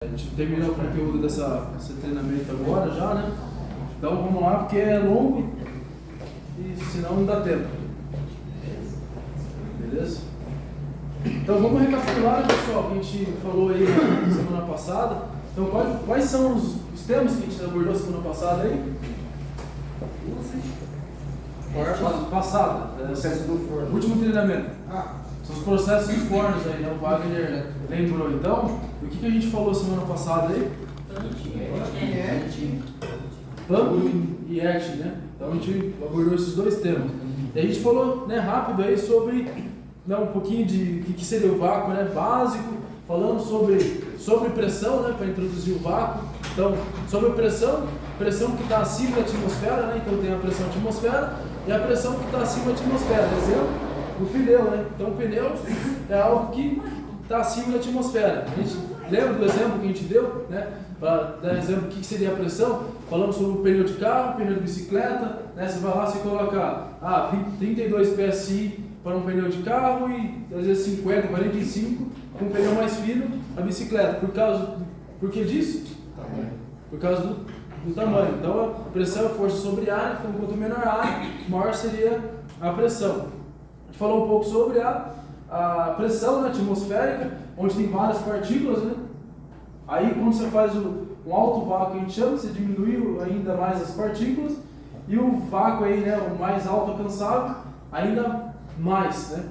A gente terminou o conteúdo desse treinamento agora já, né? Então vamos lá, porque é longo e senão não dá tempo. Beleza? Então vamos recapitular, pessoal, que a gente falou aí na semana passada. Então quais são os temas que a gente abordou semana passada aí? Passada. Processo do forno. Último treinamento. São os processos dos fornos aí, né? O Wagner lembrou. Então, o que a gente falou semana passada aí? Pumping e Action, né? Então a gente abordou esses dois temas. E a gente falou, né, rápido aí sobre, né, um pouquinho de o que seria o vácuo, né, básico, falando sobre pressão, né, para introduzir o vácuo. Então, sobre pressão que está acima da atmosfera, né? Então tem a pressão atmosfera e a pressão que está acima da atmosfera. Exemplo, o pneu, né? Então o pneu é algo que está acima da atmosfera. A gente lembra do exemplo que a gente deu, né? Para dar exemplo do que seria a pressão, falamos sobre o pneu de carro, pneu de bicicleta, né? Você vai lá e coloca 32 PSI para um pneu de carro e às vezes 50, 45 com um pneu mais fino a bicicleta. Por que disso? Por causa do tamanho. Então a pressão é força sobre ar, então quanto menor a ar, maior seria a pressão. A gente falou um pouco sobre a pressão atmosférica, onde tem várias partículas, né? Aí quando você faz um alto vácuo, a gente chama, você diminui ainda mais as partículas, e o vácuo aí, né, o mais alto alcançável, ainda mais, né?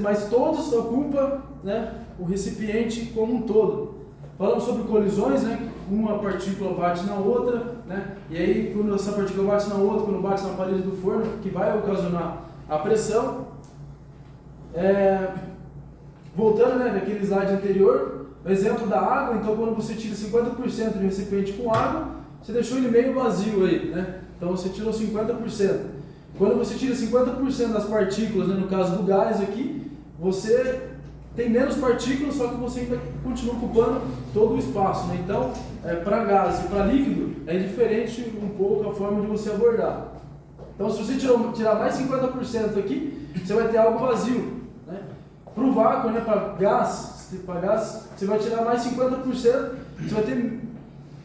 Mas todos ocupam, né, o recipiente como um todo. Falamos sobre colisões, né? Uma partícula bate na outra, né? E aí quando essa partícula bate na outra, quando bate na parede do forno, que vai ocasionar a pressão. Voltando, né, naquele slide anterior, o exemplo da água. Então quando você tira 50% do recipiente com água, você deixou ele meio vazio aí, né? Então você tirou 50%. Quando você tira 50% das partículas, né, no caso do gás aqui, você tem menos partículas, só que você ainda continua ocupando todo o espaço, né? Então, para gás e para líquido, é diferente um pouco a forma de você abordar. Então, se você tirar mais 50% aqui, você vai ter algo vazio, né? Para o vácuo, né, para gás, você vai tirar mais 50%, você vai ter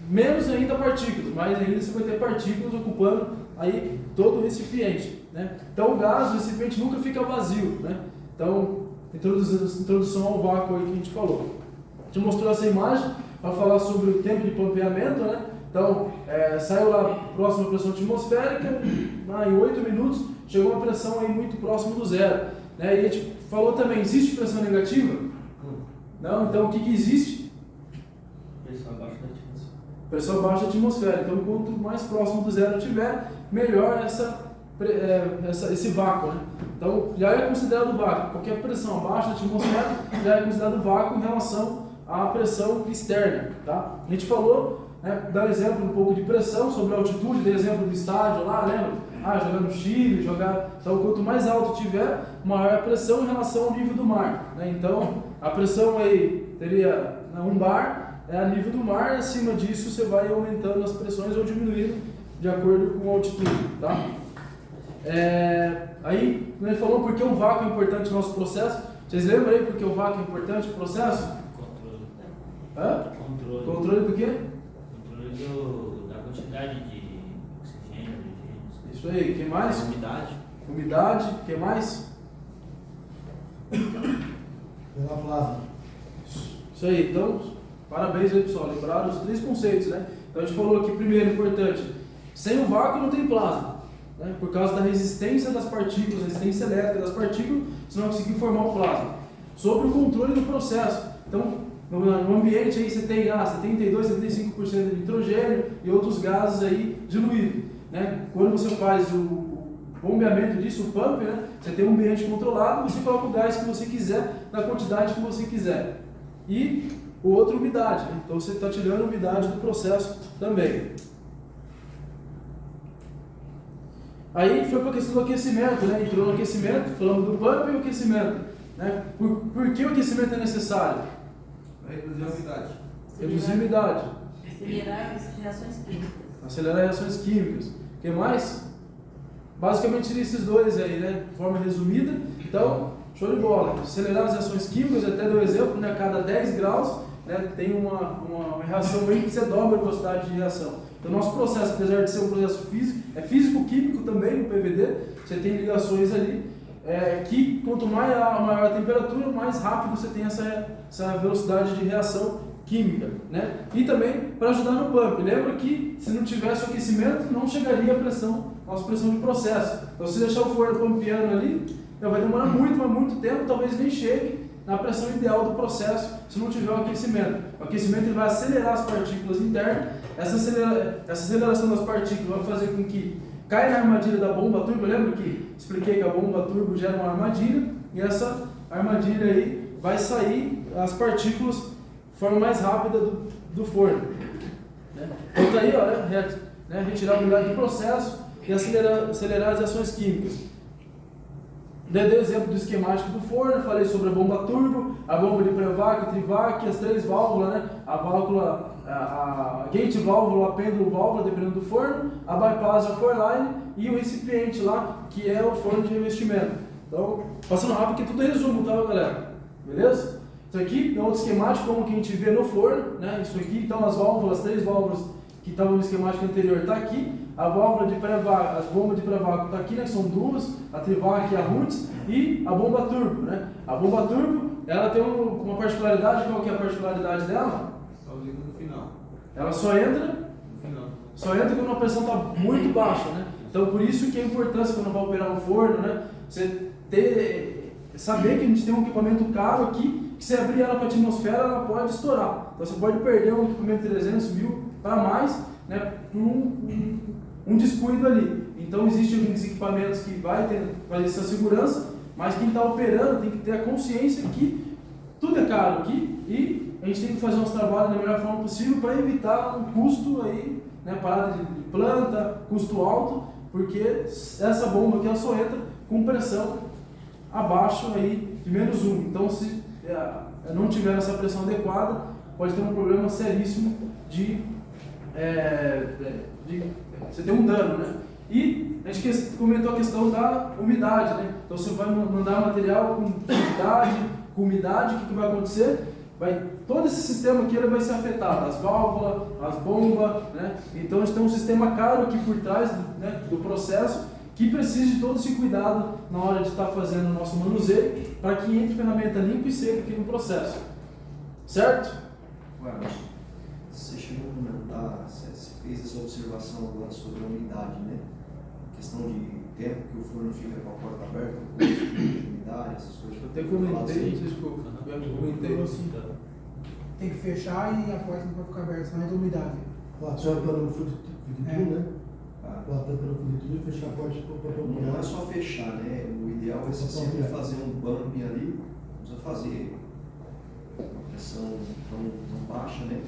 menos ainda partículas, mas ainda você vai ter partículas ocupando aí todo o recipiente, né? Então, o gás, o recipiente nunca fica vazio, né? Então, introdução ao vácuo aí que a gente falou. A gente mostrou essa imagem para falar sobre o tempo de pampeamento, né? Então, saiu lá próximo à pressão atmosférica, em 8 minutos chegou uma pressão aí muito próxima do zero, né? E a gente falou também, existe pressão negativa? Não? Então, o que existe? Pressão abaixo da atmosfera. Pressão abaixo da atmosfera. Então, quanto mais próximo do zero tiver, melhor esse vácuo, né? Então, já é considerado vácuo. Qualquer pressão abaixo da atmosfera já é considerado vácuo em relação à pressão externa, tá? A gente falou, né, dar exemplo um pouco de pressão sobre a altitude, dei exemplo do estádio lá, lembra? Jogar no Chile, então quanto mais alto tiver, maior a pressão em relação ao nível do mar, né? Então, a pressão aí teria, né, 1 bar, a nível do mar, e acima disso você vai aumentando as pressões ou diminuindo de acordo com a altitude, tá? Aí, ele falou por que o vácuo é importante no nosso processo. Vocês lembram aí por que o vácuo é importante no processo? Controle. Controle do quê? Controle da quantidade de oxigênio, de Isso aí, o que mais? Umidade, o que mais? Pela plasma. Isso aí, então, parabéns aí, pessoal, lembraram os 3 conceitos, né? Então a gente falou aqui, primeiro, importante, sem o vácuo não tem plasma, né? Por causa da resistência das partículas, resistência elétrica das partículas, você não vai conseguir formar o plasma. Sobre o controle do processo, então, no ambiente aí você tem 72, 75% de nitrogênio e outros gases aí diluídos, né? Quando você faz o bombeamento disso, o pump, né? Você tem um ambiente controlado, você coloca o gás que você quiser, na quantidade que você quiser. E o outro, umidade, né? Então você está tirando a umidade do processo também. Aí foi para a questão do aquecimento, né? Entrou no aquecimento, falamos do pump e o aquecimento, né? Por que o aquecimento é necessário? Reduzir a umidade. Reduzir a umidade. Acelerar as reações químicas. Acelerar reações químicas. O que mais? Basicamente seria esses dois aí, né? De forma resumida. Então, show de bola. Acelerar as reações químicas, até deu exemplo, né? A cada 10 graus né, tem uma reação meio que você dobra a velocidade de reação. Então, o nosso processo, apesar de ser um processo físico, é físico-químico também no PVD, você tem ligações ali, que quanto maior a temperatura, mais rápido você tem essa velocidade de reação química, né? E também para ajudar no pump. Lembra que se não tivesse o aquecimento, não chegaria a nossa pressão de processo. Então, se deixar o forno pampeando ali, vai demorar muito, mas muito tempo, talvez nem chegue na pressão ideal do processo se não tiver o aquecimento. O aquecimento ele vai acelerar as partículas internas. Essa aceleração das partículas vai fazer com que caia na armadilha da bomba turbo. Lembra que expliquei que a bomba turbo gera uma armadilha e essa armadilha aí vai sair as partículas de forma mais rápida do forno. Então tá aí, ó, retirar a umidade do processo e acelerar as reações químicas. Dei o exemplo do esquemático do forno, falei sobre a bomba turbo, a bomba de Prevac, Trivac, as três válvulas, né? A válvula, a gate válvula, a pêndulo válvula, dependendo do forno, a bypass, a foreline e o recipiente lá, que é o forno de revestimento. Então, passando rápido, que tudo é resumo, tá, galera? Beleza? Isso aqui é outro esquemático, como que a gente vê no forno, né? Isso aqui, então, as válvulas, três válvulas que estavam no esquemático anterior, está aqui. A válvula de pré-vácuo, as bombas de pré-vácuo está aqui, né, que são duas, a Trivac e a Roots, e a bomba turbo, né? A bomba turbo, ela tem uma particularidade, qual que é a particularidade dela? Só liga no final. Ela só entra No final. quando a pressão está muito baixa, né? Então, por isso que é a importância quando vai operar um forno, né? Você saber que a gente tem um equipamento caro aqui, que se abrir ela para a atmosfera, ela pode estourar. Então, você pode perder um equipamento de 300 mil para mais, né? Um descuido ali. Então, existem alguns equipamentos que vai ter essa segurança, mas quem está operando tem que ter a consciência que tudo é caro aqui e a gente tem que fazer nosso trabalho da melhor forma possível para evitar um custo aí, né, parada de planta, custo alto, porque essa bomba aqui ela só entra com pressão abaixo aí de -1. Então, se não tiver essa pressão adequada, pode ter um problema seríssimo de você ter um dano, né? E a gente comentou a questão da umidade, né? Então você vai mandar material com umidade, o que vai acontecer? Todo esse sistema aqui ele vai ser afetado, as válvulas, as bombas, né? Então a gente tem um sistema caro aqui por trás, né, do processo, que precisa de todo esse cuidado na hora de estar fazendo o nosso manuseio, para que entre ferramenta limpa e seca aqui no processo. Certo? Ué, mas você chegou a comentar, você fez essa observação agora sobre a umidade, né? A questão de tempo que o forno fica com a porta aberta, com de umidade, essas coisas. Eu até comentei, desculpa, eu comentei assim. Tem que fechar e a porta não pode ficar aberta, senão entra umidade. Só pelo fundo de tudo, né? Ah, Pelo fundo de tudo e fechar a porta para não é só fechar, né? O ideal é você sempre fazer um bumping ali, não precisa fazer uma pressão tão baixa, né?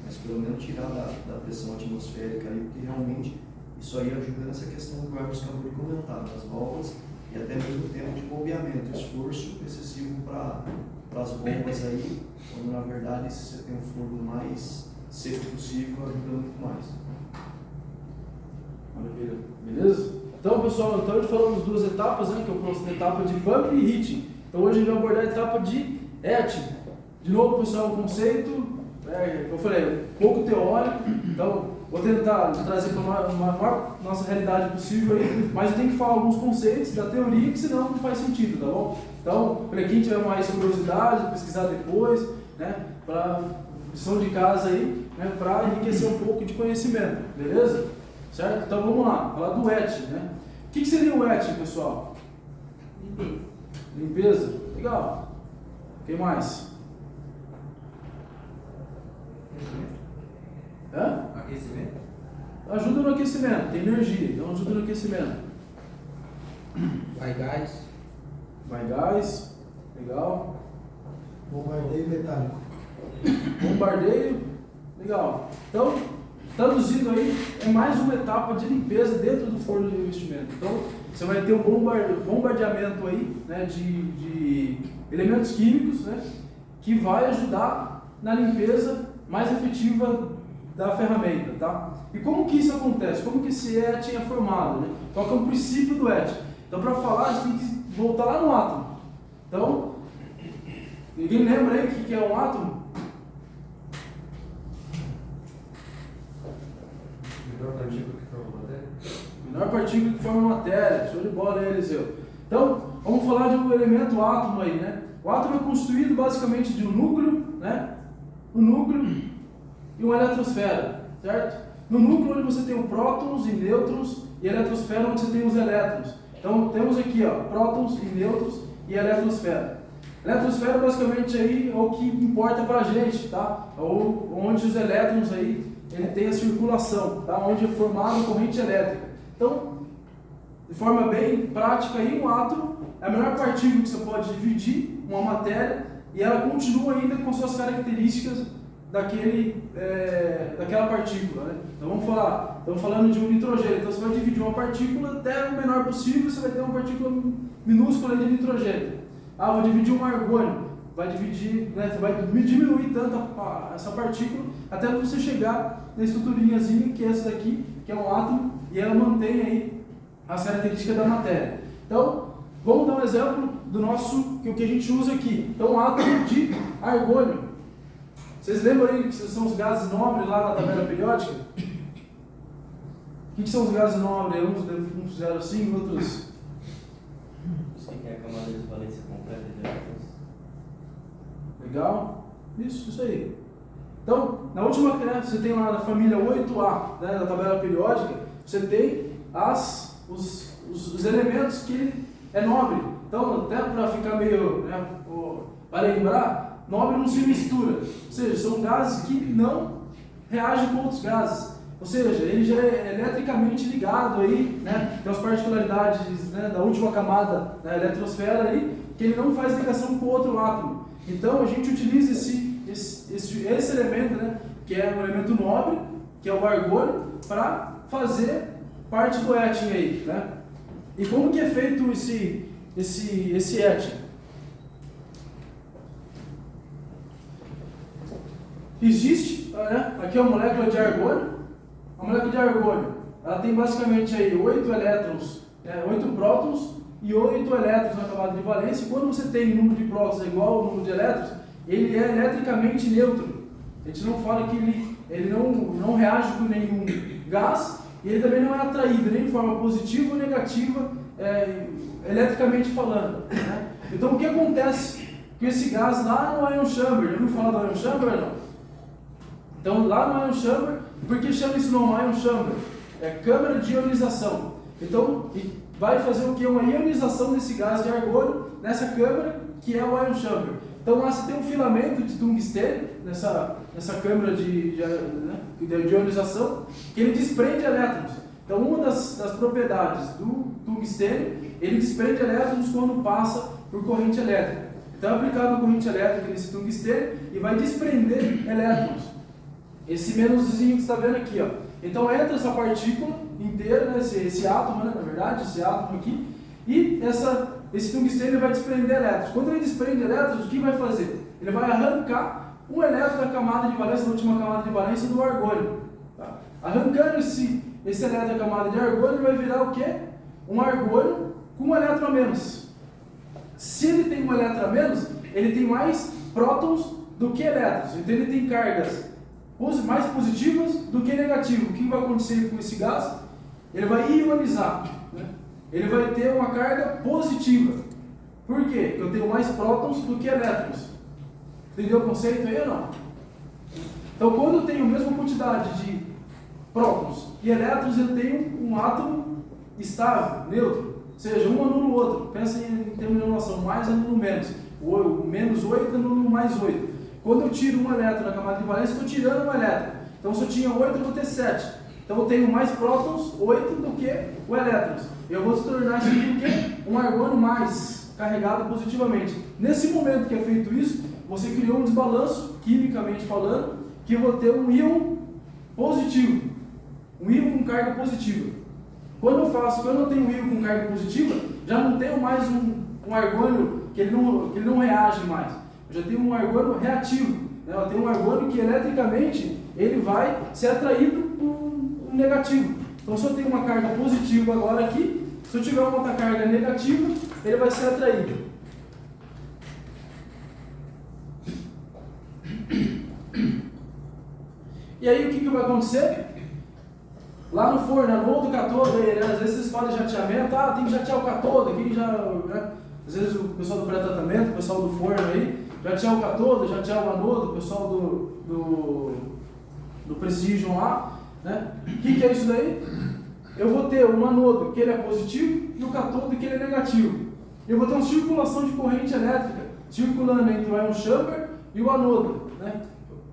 Mas pelo menos tirar da pressão atmosférica ali, porque realmente isso aí ajuda nessa questão que o Marcos acabou de comentar, das válvulas e até mesmo o tempo de bombeamento, esforço excessivo para as bombas aí, quando na verdade se você tem um forno mais seco possível, ajuda muito mais. Maravilha. Beleza? Então, pessoal, a gente falou das duas etapas, né? Que é o próximo etapa de pump e heating. Então, hoje a gente vai abordar a etapa de etching. De novo, pessoal, o conceito, eu falei, um pouco teórico, então vou tentar trazer para a maior nossa realidade possível aí, mas eu tenho que falar alguns conceitos da teoria que senão não faz sentido, tá bom? Então, para quem tiver mais curiosidade, pesquisar depois, né? Para lição de casa aí, né? Para enriquecer um pouco de conhecimento, beleza? Certo? Então vamos lá, falar do etching, né? O que seria o etching, pessoal? Limpeza. Limpeza? Legal. O que mais? Aquecimento? Ajuda no aquecimento, tem energia, então ajuda no aquecimento. Vai gás. Vai gás, legal. Bombardeio metálico. Bombardeio, legal. Então, traduzindo aí, é mais uma etapa de limpeza dentro do forno de revestimento. Então, você vai ter um bombardeamento aí, né, de elementos químicos, né, que vai ajudar na limpeza mais efetiva da ferramenta, tá? E como que isso acontece? Como que esse etching é formado, né? Qual que é o princípio do etching? Então, para falar, a gente tem que voltar lá no átomo. Então, ninguém lembra aí o que é um átomo? menor partícula que forma matéria. Show de bola aí, Eliseu. Então, vamos falar de um elemento átomo aí, né? O átomo é constituído basicamente de um núcleo, né? Um núcleo e uma eletrosfera, certo? No núcleo onde você tem os prótons e nêutrons e a eletrosfera onde você tem os elétrons. Então, temos aqui, ó, prótons e nêutrons e a eletrosfera. A eletrosfera basicamente aí é o que importa pra gente, tá? Ou onde os elétrons aí, ele tem a circulação, tá? Onde é formada a corrente elétrica. Então, de forma bem prática aí, um átomo é a menor partícula que você pode dividir uma matéria e ela continua ainda com suas características daquela partícula, né? Então estamos falando de um nitrogênio, então você vai dividir uma partícula até o menor possível, você vai ter uma partícula minúscula de nitrogênio. Ah, vou dividir um argônio, vai dividir, né? Você vai diminuir tanto essa partícula até você chegar na estruturinhazinha que é essa daqui, que é um átomo, e ela mantém aí as características da matéria. Então, vamos dar um exemplo do nosso, que é o que a gente usa aqui. Então, um átomo de argônio. Vocês lembram aí que são os gases nobres lá na tabela periódica? O que são os gases nobres? Uns fizeram assim, outros... Isso aqui é a camada de valência completa de átomos. Legal? Isso aí. Então, na última, né, você tem lá na família 8A, né, da tabela periódica, você tem os elementos que é nobre. Então, até para ficar meio, né, para lembrar, nobre não se mistura. Ou seja, são gases que não reagem com outros gases. Ou seja, ele já é eletricamente ligado aí, né, tem as particularidades, né, da última camada da eletrosfera aí, que ele não faz ligação com outro átomo. Então, a gente utiliza esse elemento, né, que é um elemento nobre, que é o argônio, para fazer parte do éten aí, né? E como que é feito esse éten? Existe, né, aqui é uma molécula de argônio. A molécula de argônio, ela tem basicamente aí 8 elétrons, 8 prótons e 8 elétrons na camada de valência. E quando você tem número de prótons igual ao número de elétrons, ele é eletricamente neutro. A gente não fala que ele não reage com nenhum gás, e ele também não é atraído nem de forma positiva ou negativa, eletricamente falando, né? Então, o que acontece com esse gás lá no ion chamber? Já ouviu falar do ion chamber ou não? Então, lá no ion chamber, por que chama isso não ion chamber? É câmara de ionização. Então, vai fazer o que? Uma ionização desse gás de argônio nessa câmara, que é o ion chamber. Então, lá você tem um filamento de tungstênio nessa câmara de ionização, que ele desprende elétrons. Então, uma das propriedades do tungstênio, ele desprende elétrons quando passa por corrente elétrica. Então, é aplicado a corrente elétrica nesse tungstênio e vai desprender elétrons. Esse menoszinho que você está vendo aqui, ó. Então, entra essa partícula inteira, né, esse átomo, né, na verdade, esse átomo aqui, e esse tungstênio vai desprender elétrons. Quando ele desprende elétrons, o que vai fazer? Ele vai arrancar um elétron da camada de valência, da última camada de valência do argônio. Tá? Arrancando esse elétron da camada de argônio, vai virar o quê? Um argônio com um elétron a menos. Se ele tem um elétron a menos, ele tem mais prótons do que elétrons. Então ele tem cargas mais positivas do que negativas. O que vai acontecer com esse gás? Ele vai ionizar, né? Ele vai ter uma carga positiva. Por quê? Porque eu tenho mais prótons do que elétrons. Entendeu o conceito aí ou não? Então, quando eu tenho a mesma quantidade de prótons e elétrons, eu tenho um átomo estável, neutro. Ou seja, um anula o outro. Pensa em termos de anulação, mais anula o menos. O menos 8 anula o mais 8. Quando eu tiro um elétron da camada de valência, estou tirando um elétron. Então, se eu tinha 8, eu vou ter 7. Então, eu tenho mais prótons, 8, do que o elétrons. Eu vou se tornar isso aqui o quê? Um argônio mais carregado positivamente. Nesse momento que é feito isso, você criou um desbalanço, quimicamente falando, que eu vou ter um íon positivo. Um íon com carga positiva. Quando eu tenho um íon com carga positiva, já não tenho mais um argônio que ele não reage mais. Eu já tenho um argônio reativo. Né? Eu tenho um argônio que eletricamente ele vai ser atraído por um negativo. Então, se eu tenho uma carga positiva agora aqui, se eu tiver uma outra carga negativa, ele vai ser atraído. E aí, o que vai acontecer? lá no forno, anodo, catodo, aí, né? Às vezes vocês falam de jateamento, tem que jatear o catodo, aqui já, né? Às vezes o pessoal do pré-tratamento, o pessoal do forno aí, jatear o catodo, jatear o anodo, o pessoal do Precision lá, né? O que é isso daí? Eu vou ter um anodo que ele é positivo e o catodo que ele é negativo. Eu vou ter uma circulação de corrente elétrica circulando entre o ion chamber e o anodo, né?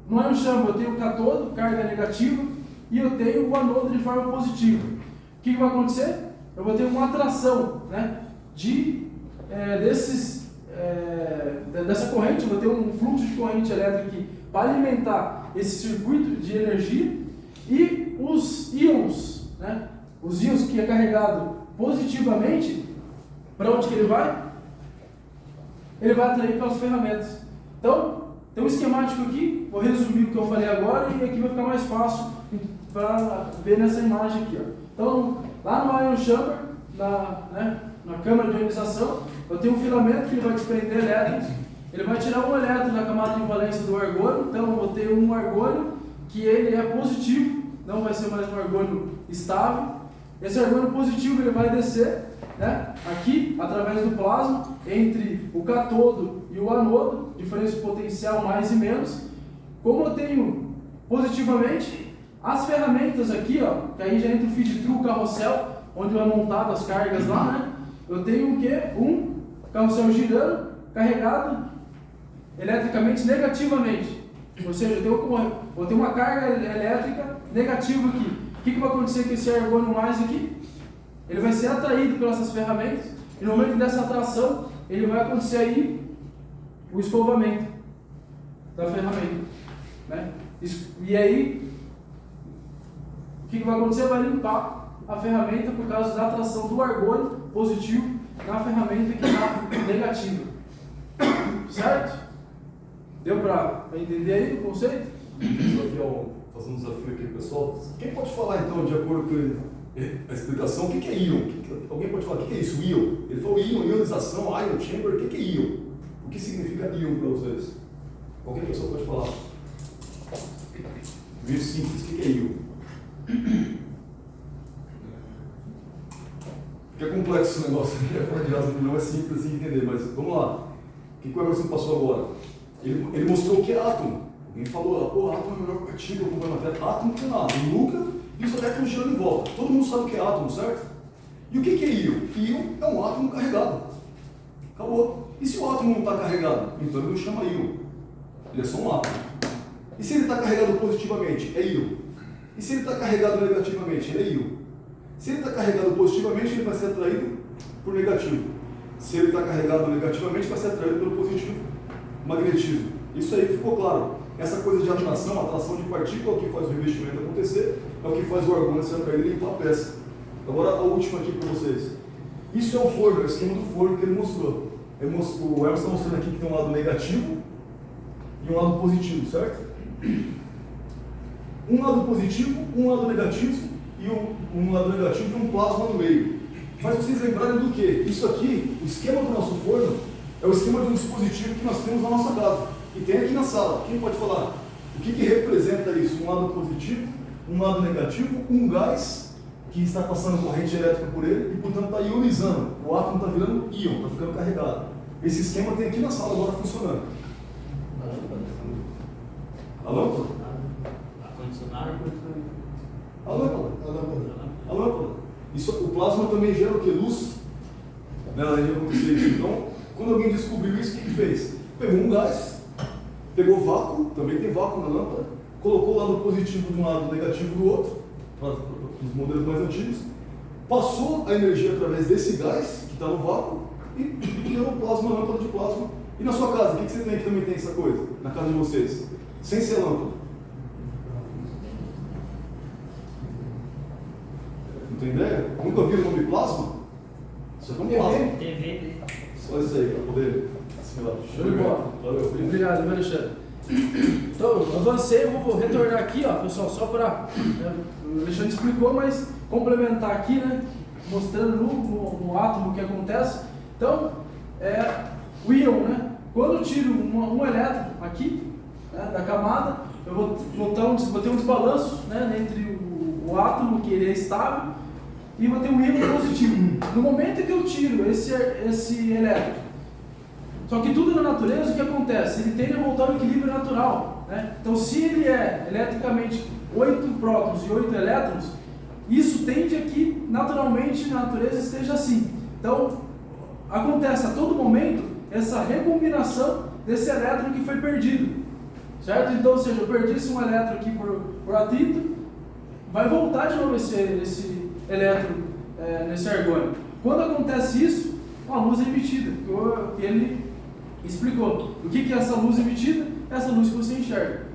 No ion chamber eu tenho o catodo, carga negativa, e eu tenho o anodo de forma positiva. O que vai acontecer? Eu vou ter uma atração, né, dessa corrente, eu vou ter um fluxo de corrente elétrica aqui para alimentar esse circuito de energia, e os íons, né, os íons que é carregado positivamente, para onde que ele vai? Ele vai atrair pelas ferramentas. Então, tem um esquemático aqui, vou resumir o que eu falei agora e aqui vai ficar mais fácil para ver nessa imagem aqui. Ó. Então, lá no ion chamber, na câmara de ionização, eu tenho um filamento que ele vai desprender elétrons, ele vai tirar um elétron da camada de valência do argônio, então eu vou ter um argônio que ele é positivo, não vai ser mais um argônio estável. Esse argônio positivo ele vai descer, né, aqui, através do plasma, entre o catodo e o anodo, diferença de potencial mais e menos. Como eu tenho positivamente, as ferramentas aqui, ó, que aí já entra o feed through carrossel, onde é montado as cargas lá, né? Eu tenho o quê? Um carrossel girando, carregado eletricamente negativamente. Ou seja, eu vou ter uma carga elétrica negativa aqui. O que vai acontecer com esse argônio mais aqui? Ele vai ser atraído pelas ferramentas, e no momento dessa atração, ele vai acontecer aí o escovamento da ferramenta, né? E aí, o que vai acontecer? Vai limpar a ferramenta por causa da atração do argônio positivo na ferramenta que está negativa. Certo? Deu para entender aí o conceito? Fazer um desafio aqui, pessoal. Quem pode falar então, de acordo com a explicação, o que é íon? Alguém pode falar o que é isso, íon? Ele falou íon, ionização, ion chamber, o que é íon? O que significa íon para vocês? Qualquer pessoa pode falar. Meio simples, o que é íon? Porque é complexo esse negócio, não é simples de entender, mas vamos lá. O que o Emerson passou agora? Ele mostrou o que é átomo. Alguém falou, átomo é a melhor partícula, como é matéria. Átomo não tem nada, tem núcleo e os elétrons girando em volta. Todo mundo sabe o que é átomo, certo? E o que é íon? Íon é um átomo carregado. Acabou. E se o átomo não está carregado? Então ele não chama íon. Ele é só um átomo. E se ele está carregado positivamente? É íon. E se ele está carregado negativamente? Ele é íon. Se ele está carregado positivamente, ele vai ser atraído por negativo. Se ele está carregado negativamente, vai ser atraído pelo positivo. Magnetismo. Isso aí ficou claro. Essa coisa de atração de partícula é o que faz o revestimento acontecer, é o que faz o argônio ser atraído e limpar a peça. Agora a última aqui para vocês. Isso é o forno, é o esquema do forno que ele mostrou. O Emerson está mostrando aqui que tem um lado negativo e um lado positivo, certo? Um lado positivo, um lado negativo e um lado negativo e um plasma no meio. Faz vocês lembrarem do que? Isso aqui, o esquema do nosso forno, é o esquema de um dispositivo que nós temos na nossa casa. E tem aqui na sala. Quem pode falar? O que representa isso? Um lado positivo, um lado negativo, um gás que está passando corrente elétrica por ele e, portanto, está ionizando. O átomo está virando íon, está ficando carregado. Esse esquema tem aqui na sala agora funcionando. A lâmpada? Ar-condicionado? A lâmpada. A lâmpada. A lâmpada. Isso, o plasma também gera o que? Luz? Né? Além de acontecer isso. Então, quando alguém descobriu isso, o que fez? Pegou um gás, pegou vácuo, também tem vácuo na lâmpada, colocou o lado positivo de um lado, negativo do outro, para os modelos mais antigos, passou a energia através desse gás, que está no vácuo, e criou um plasma, uma lâmpada de plasma. E na sua casa, o que você tem que também tem essa coisa? Na casa de vocês? Sem ser lâmpada. Não tem ideia? Nunca viram o nome plasma? Isso aqui é um plasma. TV. Só isso aí, para poder assimilar. Show de bola. Valeu. Obrigado, viu, Alexandre? Então, eu avancei, eu vou retornar aqui, ó, pessoal, só para... o Alexandre explicou, mas complementar aqui, né? Mostrando no átomo o que acontece. Então, o íon, né? Quando eu tiro um elétron aqui, né, da camada, eu vou ter um desbalanço, né, entre o átomo que ele é estável e vou ter um ímã positivo. No momento que eu tiro esse elétron, só que tudo na natureza, o que acontece? Ele tende a voltar ao equilíbrio natural, né? Então, se ele é eletricamente 8 prótons e 8 elétrons, isso tende a que naturalmente na natureza esteja assim. Então, acontece a todo momento essa recombinação desse elétron que foi perdido, certo? Então, ou seja, eu perdi um elétron aqui por atrito, vai voltar de novo esse elétron nesse argônio. Quando acontece isso, a luz é emitida, que ele explicou. O que é essa luz emitida? Essa luz que você enxerga.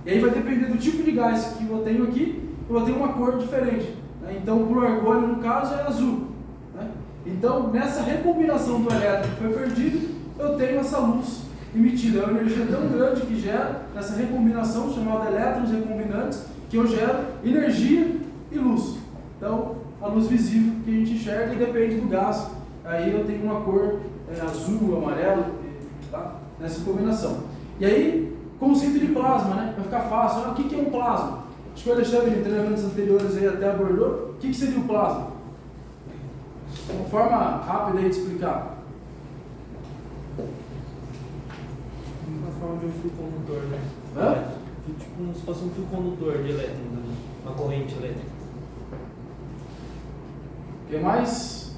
E aí vai depender do tipo de gás que eu tenho aqui, eu vou ter uma cor diferente, né? Então, para o argônio, no caso, é azul, né? Então, nessa recombinação do elétron que foi perdido, eu tenho essa luz emitida. É uma energia tão grande que gera, nessa recombinação, chamada elétrons recombinantes, que eu gero energia e luz. Então, a luz visível que a gente enxerga e depende do gás. Aí eu tenho uma cor azul, amarelo, tá? Nessa combinação. E aí, conceito de plasma, né? Vai ficar fácil. O que é um plasma? Acho que o Alexandre, em treinamentos anteriores, aí até abordou. O que seria o plasma? Uma forma rápida aí de explicar. Uma forma de um fio condutor, né? Hã? Tipo como se fosse um fio condutor de elétrons ali, uma corrente elétrica. O que mais?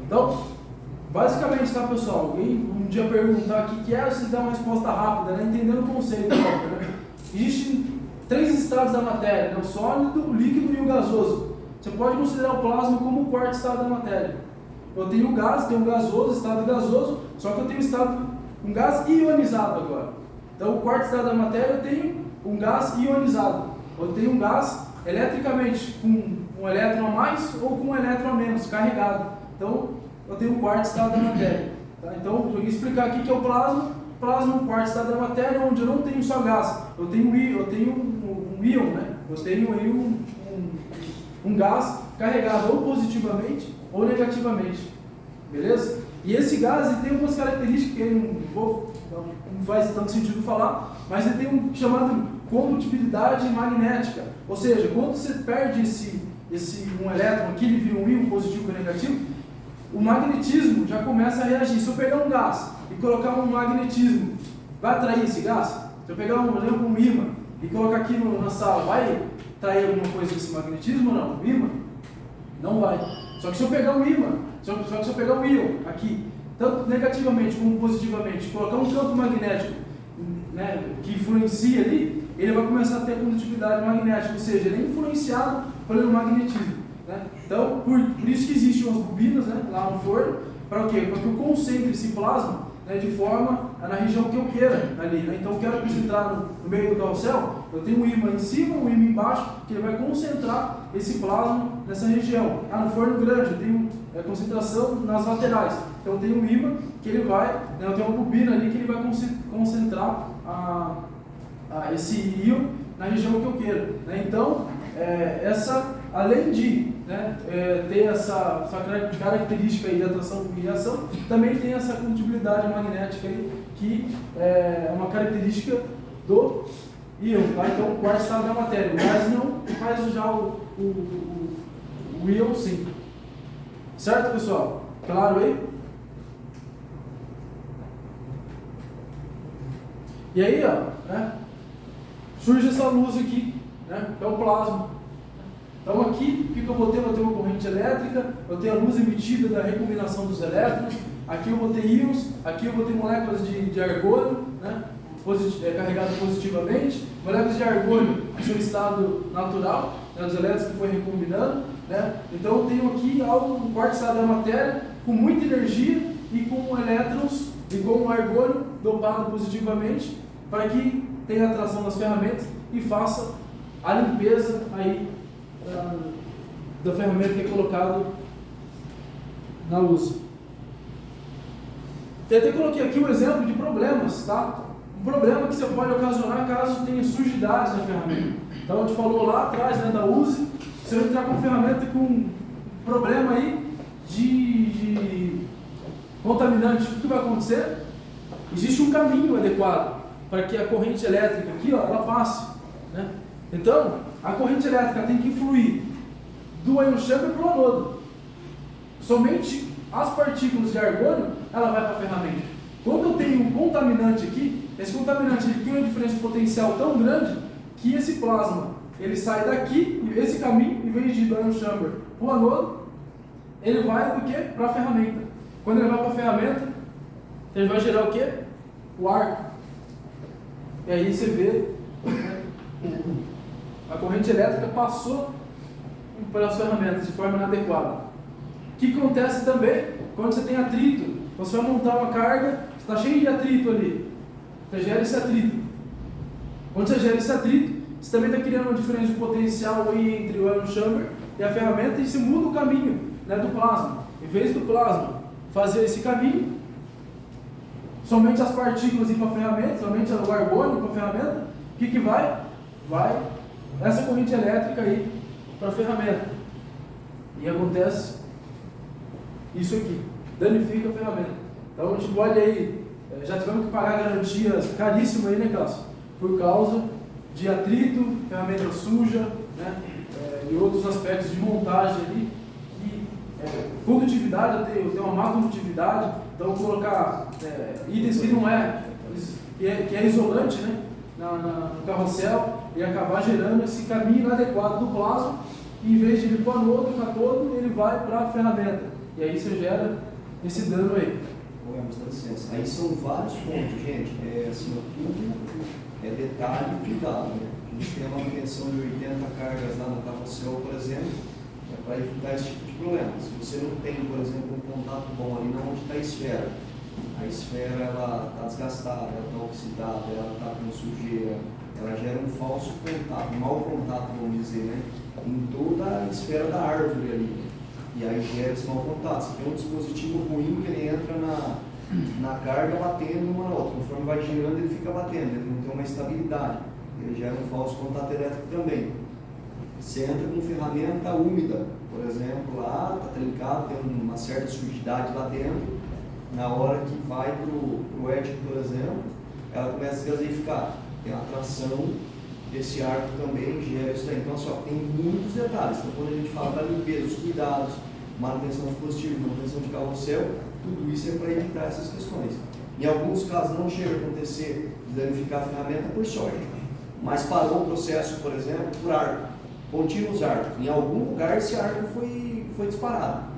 Então, basicamente, tá, pessoal? Alguém um dia perguntar o que é, vocês dão uma resposta rápida, né? Entendendo o conceito. Né? Existem 3 estados da matéria, né? O sólido, o líquido e o gasoso. Você pode considerar o plasma como o quarto estado da matéria. Eu tenho o gás, tenho o gasoso, estado gasoso, só que eu tenho um gás ionizado agora. Então, o quarto estado da matéria, eu tenho um gás ionizado. Eu tenho um gás eletricamente com um elétron a mais ou com um elétron a menos, carregado. Então, eu tenho um quarto estado da matéria. Tá? Então, eu vou explicar aqui que é o plasma. Plasma é um quarto estado da matéria, onde eu não tenho só gás. Eu tenho um íon, né? Eu tenho aí um gás carregado ou positivamente ou negativamente. Beleza? E esse gás ele tem algumas características que não faz tanto sentido falar, mas ele tem um chamado condutibilidade magnética. Ou seja, quando você perde um elétron aqui, ele vira um íon positivo ou negativo, o magnetismo já começa a reagir. Se eu pegar um gás e colocar um magnetismo, vai atrair esse gás? Se eu pegar um ímã e colocar aqui na sala, vai atrair alguma coisa desse magnetismo ou não? O ímã? Não vai. Só que se eu pegar um ímã, se eu pegar um íon aqui, tanto negativamente como positivamente, colocar um campo magnético, né, que influencia ali, ele vai começar a ter condutibilidade magnética, ou seja, ele é influenciado pelo magnetismo. Né? Então, por isso que existem umas bobinas, né, lá no forno, para o quê? Para que eu concentre esse plasma, né, de forma na região que eu queira ali. Né? Então, eu quero concentrar no meio do carrossel, eu tenho um ímã em cima, um ímã embaixo, que ele vai concentrar esse plasma nessa região. No forno grande, eu tenho concentração nas laterais. Então, eu tenho um ímã que ele vai, né, eu tenho uma bobina ali que ele vai concentrar esse íon na região que eu quero. Né? Então, além de, né, ter essa característica aí de atração e reação, também tem essa condutibilidade magnética aí, que é uma característica do íon. Tá? Então, o quarto estado da matéria, o gás não, mas já o íon sim. Certo, pessoal? Claro aí? E aí, ó, né, surge essa luz aqui, né, que é o plasma. Então aqui, o que eu vou ter? Eu vou ter uma corrente elétrica, eu tenho a luz emitida da recombinação dos elétrons, aqui eu vou ter íons, aqui eu vou ter moléculas de argônio, né, carregado positivamente, moléculas de argônio em seu estado natural, né, dos elétrons que foi recombinando. Né? Então eu tenho aqui um quarto estado da matéria com muita energia e com elétrons e com argônio dopado positivamente para que tenha atração das ferramentas e faça a limpeza aí da ferramenta que é colocado na luz. Eu até coloquei aqui um exemplo de problemas, tá? Um problema que você pode ocasionar caso tenha sujidades na ferramenta. Então a gente falou lá atrás, né, da use. Se eu entrar com ferramenta com um problema aí de contaminante, o que vai acontecer? Existe um caminho adequado para que a corrente elétrica aqui, ó, ela passe. né? Então, a corrente elétrica tem que fluir do ion chamber para o anodo. Somente as partículas de argônio, ela vai para a ferramenta. Quando eu tenho um contaminante aqui, esse contaminante ele tem uma diferença de potencial tão grande que esse plasma, ele sai daqui, e esse caminho, em vez de ir do ion chamber para o anodo, ele vai do que? Para a ferramenta. Quando ele vai para a ferramenta, ele vai gerar o que? O arco. E aí você vê, né, a corrente elétrica passou pelas ferramentas de forma inadequada. O que acontece também quando você tem atrito? Você vai montar uma carga, está cheio de atrito ali. Você gera esse atrito. Quando você gera esse atrito, você também está criando uma diferença de potencial aí entre o ion chamber e a ferramenta, e você muda o caminho, né, do plasma. Em vez do plasma fazer esse caminho, somente as partículas ir para a ferramenta, somente o argônio para a ferramenta, o que vai? Vai essa corrente elétrica aí para a ferramenta. E acontece isso aqui, danifica a ferramenta. Então a gente pode aí, já tivemos que pagar garantias caríssimas aí, né, Cássio? Por causa de atrito, ferramenta suja, né, e outros aspectos de montagem ali. Condutividade, eu tenho uma má condutividade, então colocar itens que não que é isolante, né, no carrossel, e acabar gerando esse caminho inadequado do plasma, e em vez de ir para o anodo, o catodo, ele vai para a ferramenta, e aí você gera esse dano aí. Mas dá licença. Aí são vários pontos, gente. Assim, tudo é detalhe e cuidado, né? A gente tem uma manutenção de 80 cargas lá no carrossel, por exemplo, para evitar esse tipo de problema. Se você não tem, por exemplo, um contato bom ali onde está a esfera ela está desgastada, ela está oxidada, ela está com sujeira, ela gera um falso contato, um mau contato, vamos dizer, né, em toda a esfera da árvore ali. E aí gera esse mau contato. Você tem um dispositivo ruim que ele entra na carga batendo uma na outra. Conforme vai girando, ele fica batendo, ele não tem uma estabilidade. Ele gera um falso contato elétrico também. Você entra com ferramenta úmida, por exemplo, lá está trincado, tem uma certa sujidade lá dentro. Na hora que vai para o ético, por exemplo, ela começa a se gaseificar. Tem a tração, esse arco também gera isso aí. Então, só tem muitos detalhes. Então, quando a gente fala da limpeza, os cuidados, manutenção de dispositivo, manutenção de carrossel, tudo isso é para evitar essas questões. Em alguns casos, não chega a acontecer de danificar a ferramenta por sorte, mas parou o processo, por exemplo, por arco. Contínuos arcos. Em algum lugar, esse arco foi disparado.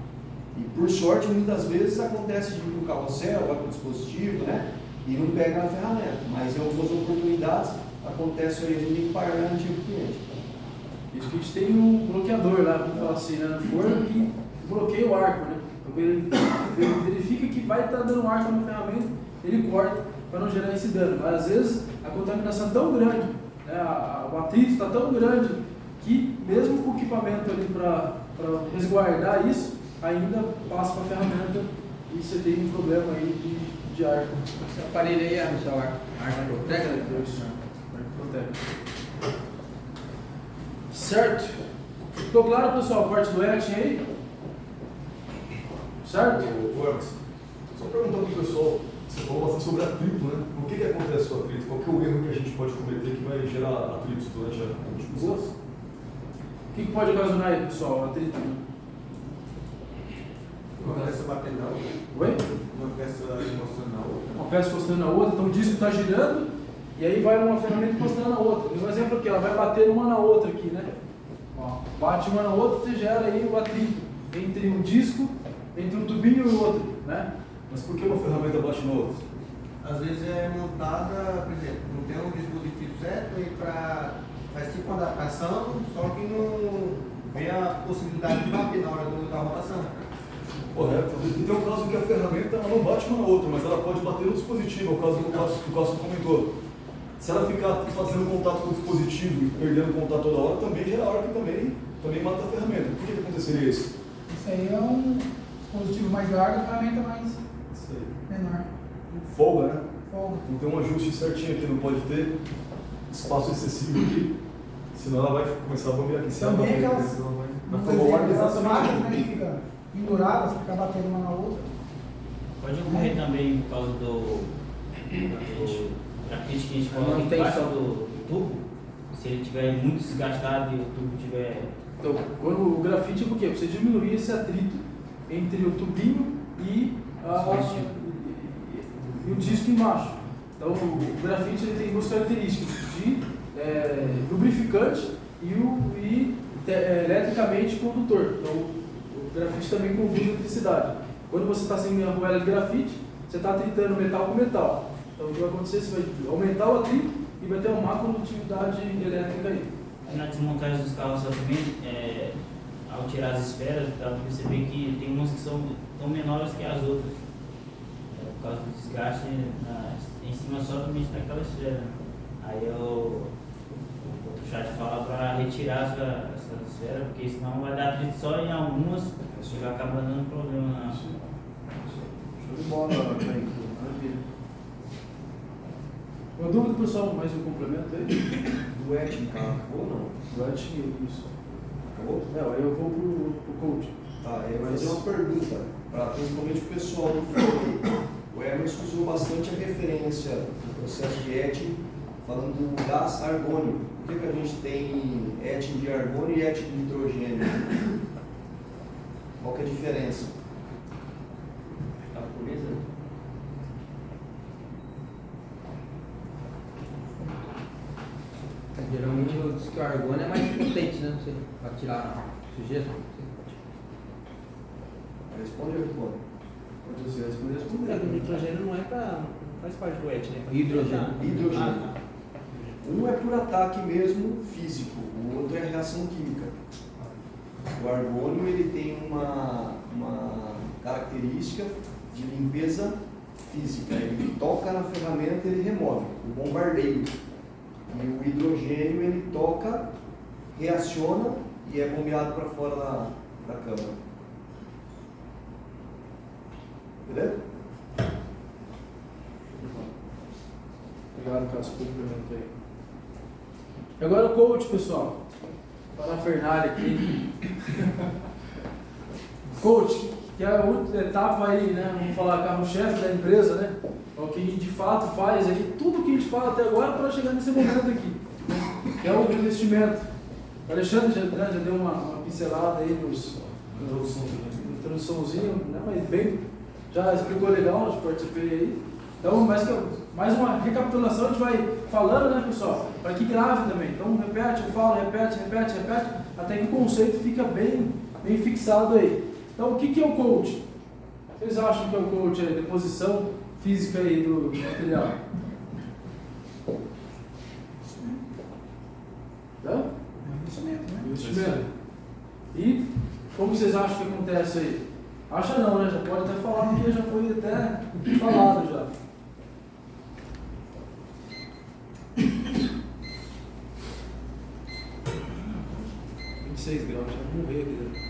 E por sorte, muitas vezes acontece de ir para o carrossel, vai para o dispositivo, né? E não pega na ferramenta. Mas em algumas oportunidades, acontece aí, a gente tem que pagar a garantia do cliente. Isso que a gente tem um bloqueador lá, vamos falar assim, né, no forno, que bloqueia o arco, né? Então, ele verifica que vai estar dando arco na ferramenta, ele corta para não gerar esse dano. Mas às vezes a contaminação é tão grande, né, o atrito está tão grande, que mesmo com o equipamento ali para resguardar isso, ainda passa para a ferramenta e você tem um problema aí de arco. Esse aparelho aí é o arco protege? Protege. Certo? Ficou claro, pessoal, a parte do Action aí? Certo? Ô, Emerson, só perguntando para o pessoal, você falou bastante sobre atrito, né? O que acontece com o atrito? Qual que é o erro que a gente pode cometer que vai gerar atritos durante a discussão? O que pode ocasionar aí, pessoal? Atrito? Uma peça batendo na outra. Oi? Uma peça encostando na outra. Uma peça encostando na outra, então o disco está girando e aí vai uma ferramenta encostando na outra. Um exemplo aqui, ela vai bater uma na outra aqui, né? Ó, bate uma na outra e gera aí o atrito entre um disco, entre um tubinho e o outro, né? Mas por que uma ferramenta bate na outra? Às vezes é montada, por exemplo, não tem um dispositivo certo e faz tipo uma adaptação, só que não vem a possibilidade de bater na hora da rotação. Correto. E tem um caso que a ferramenta ela não bate uma na outra, mas ela pode bater no dispositivo, é o caso que o Cássio comentou. Se ela ficar fazendo contato com o dispositivo e perdendo contato toda hora, também gera hora que também mata a ferramenta. Por que aconteceria isso? Isso aí é um dispositivo mais largo, a ferramenta mais menor. Folga, né? Folga. Não tem um ajuste certinho aqui, não pode ter espaço excessivo aqui, senão ela vai começar a bombear aqui. Também aquelas, vai por formar exemplo, uma aquelas máquinas, né, organização. que fica penduradas, fica batendo uma na outra. Pode ocorrer também por causa da crítica que a gente coloca Não tem embaixo só- do tubo. se ele estiver muito desgastado e o tubo tiver... Então, quando o grafite é por quê? Você diminuir esse atrito entre o tubinho e o disco embaixo. Então, o grafite ele tem duas características, de lubrificante e eletricamente condutor. Então, o grafite também conduz eletricidade. Quando você está sem a arruela de grafite, você está atritando metal com metal. Então, o que vai acontecer? Você vai aumentar o atrito e vai ter uma má condutividade elétrica aí. Na desmontagem dos carros também, ao tirar as esferas, dá para perceber que tem umas que são tão menores que as outras. Por causa do desgaste em cima somente daquela esfera. Aí o chat fala para retirar essas esferas, porque senão vai dar atrito só em algumas e vai acabar dando problema na... Show de bola, Maravilha. Uma dúvida, pessoal, mais um complemento aí? Do etching, cara, acabou ou não? Do etching, isso. Acabou? Aí eu vou pro coach. Tá, eu vou fazer uma pergunta, principalmente o pessoal do fórum. O Emerson usou bastante a referência do processo de etching, falando do gás argônio. Por que a gente tem etching de argônio e etching de hidrogênio? Qual que é a diferença? A pureza? Geralmente diz que o argônio é mais potente, né? Para tirar sujeira. Responde ou responde? Pode ser, responder. O nitrogênio não faz parte do ET, né? Hidrogênio. Hidrogênio. Um é por ataque mesmo físico, o outro é reação química. O argônio ele tem uma característica de limpeza física. Ele toca na ferramenta e ele remove, o bombardeio. E o hidrogênio ele toca, reaciona e é bombeado para fora da câmara. Beleza? Obrigado, Cássio, pelo complemento aí. Agora o coach, pessoal. Para a Fernalha aqui. Coach, que é a última etapa aí, né? Vamos falar carro-chefe da empresa, né? É o que a gente de fato faz aí, tudo que a gente fala até agora para chegar nesse momento aqui. Que é o investimento. O Alexandre já deu uma pincelada aí introduçãozinha, né? Mas bem, já explicou legal, já participei aí. Então, mais uma recapitulação, a gente vai falando, né, pessoal? Para que grave também. Então, repete, eu falo, repete, até que o conceito fica bem fixado aí. Então, o que é o coach? Vocês acham que é o coach aí? Deposição física aí do material? Tá? Investimento, né? Investimento. E como vocês acham que acontece aí? Acha não, né? Já pode até falar, porque já foi até falado já. graus, já vou morrer aqui dentro.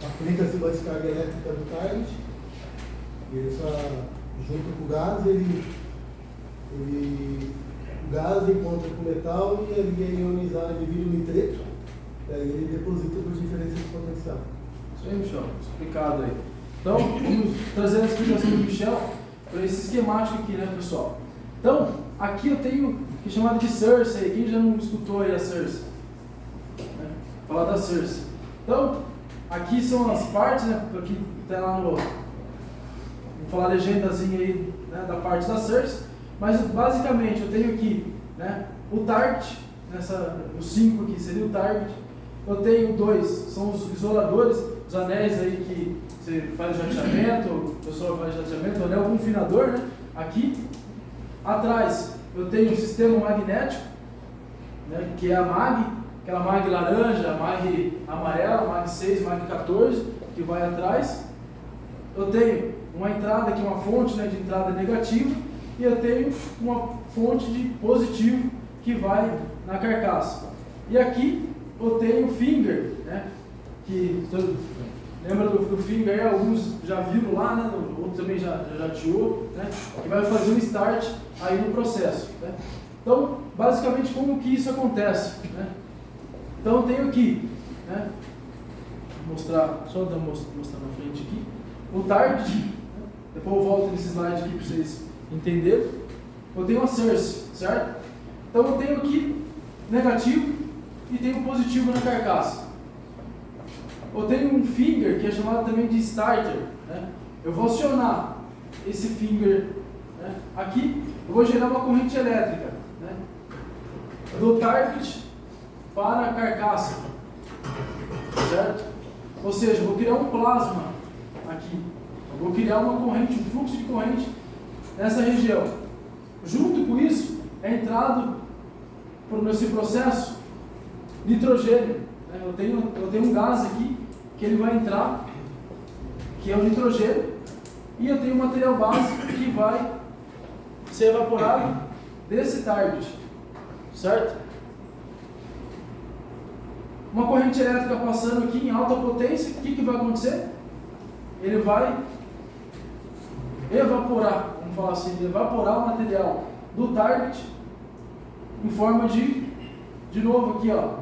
Aplica-se uma descarga elétrica do target, e junto com o gás, o gás encontra com o metal e ele é ionizado de vidro nitreto, e aí ele deposita por diferença de potencial. Isso aí, Michel, explicado aí. Então, vamos trazer a explicação do Michel para esse esquemático aqui, né, pessoal? Então, aqui eu tenho que é chamado de source aí. Quem já não escutou aí a source? Né? Falar da source. Então, aqui são as partes, né? Aqui está lá no... Vou falar a legendazinha aí, né, da parte da source. Mas, basicamente, eu tenho aqui, né, o target, o 5 aqui seria o target. Eu tenho 2, são os isoladores, os anéis aí que você faz jateamento, o pessoal faz jateamento, o anel confinador, né? Aqui. Atrás eu tenho um sistema magnético, né, que é a MAG, aquela MAG laranja, a MAG amarela, MAG 6, MAG 14, que vai atrás. Eu tenho uma entrada aqui, uma fonte, né, de entrada negativa, e eu tenho uma fonte de positivo que vai na carcaça. E aqui eu tenho o finger, né, que lembra do finger, alguns já viram lá, né, outros também já jateou, né, que vai fazer o start aí no processo. Né. Então, basicamente, como que isso acontece? Né? Então, eu tenho aqui, né, vou mostrar, só mostrar na frente aqui, o target, né, depois eu volto nesse slide aqui para vocês Entenderam? Eu tenho uma source, certo? Então eu tenho aqui negativo e tenho positivo na carcaça. Eu tenho um finger que é chamado também de starter, né? Eu vou acionar esse finger, né, aqui, eu vou gerar uma corrente elétrica, né, do target para a carcaça, certo? Ou seja, eu vou criar um plasma aqui, eu vou criar uma corrente, um fluxo de corrente nessa região. Junto com isso, é entrado por esse processo nitrogênio, né? Eu tenho um gás aqui que ele vai entrar, que é o nitrogênio, e eu tenho um material base que vai ser evaporado desse target, certo? Uma corrente elétrica passando aqui em alta potência, o que vai acontecer? Ele vai evaporar, vamos falar assim, evaporar o material do target em forma de novo aqui, ó,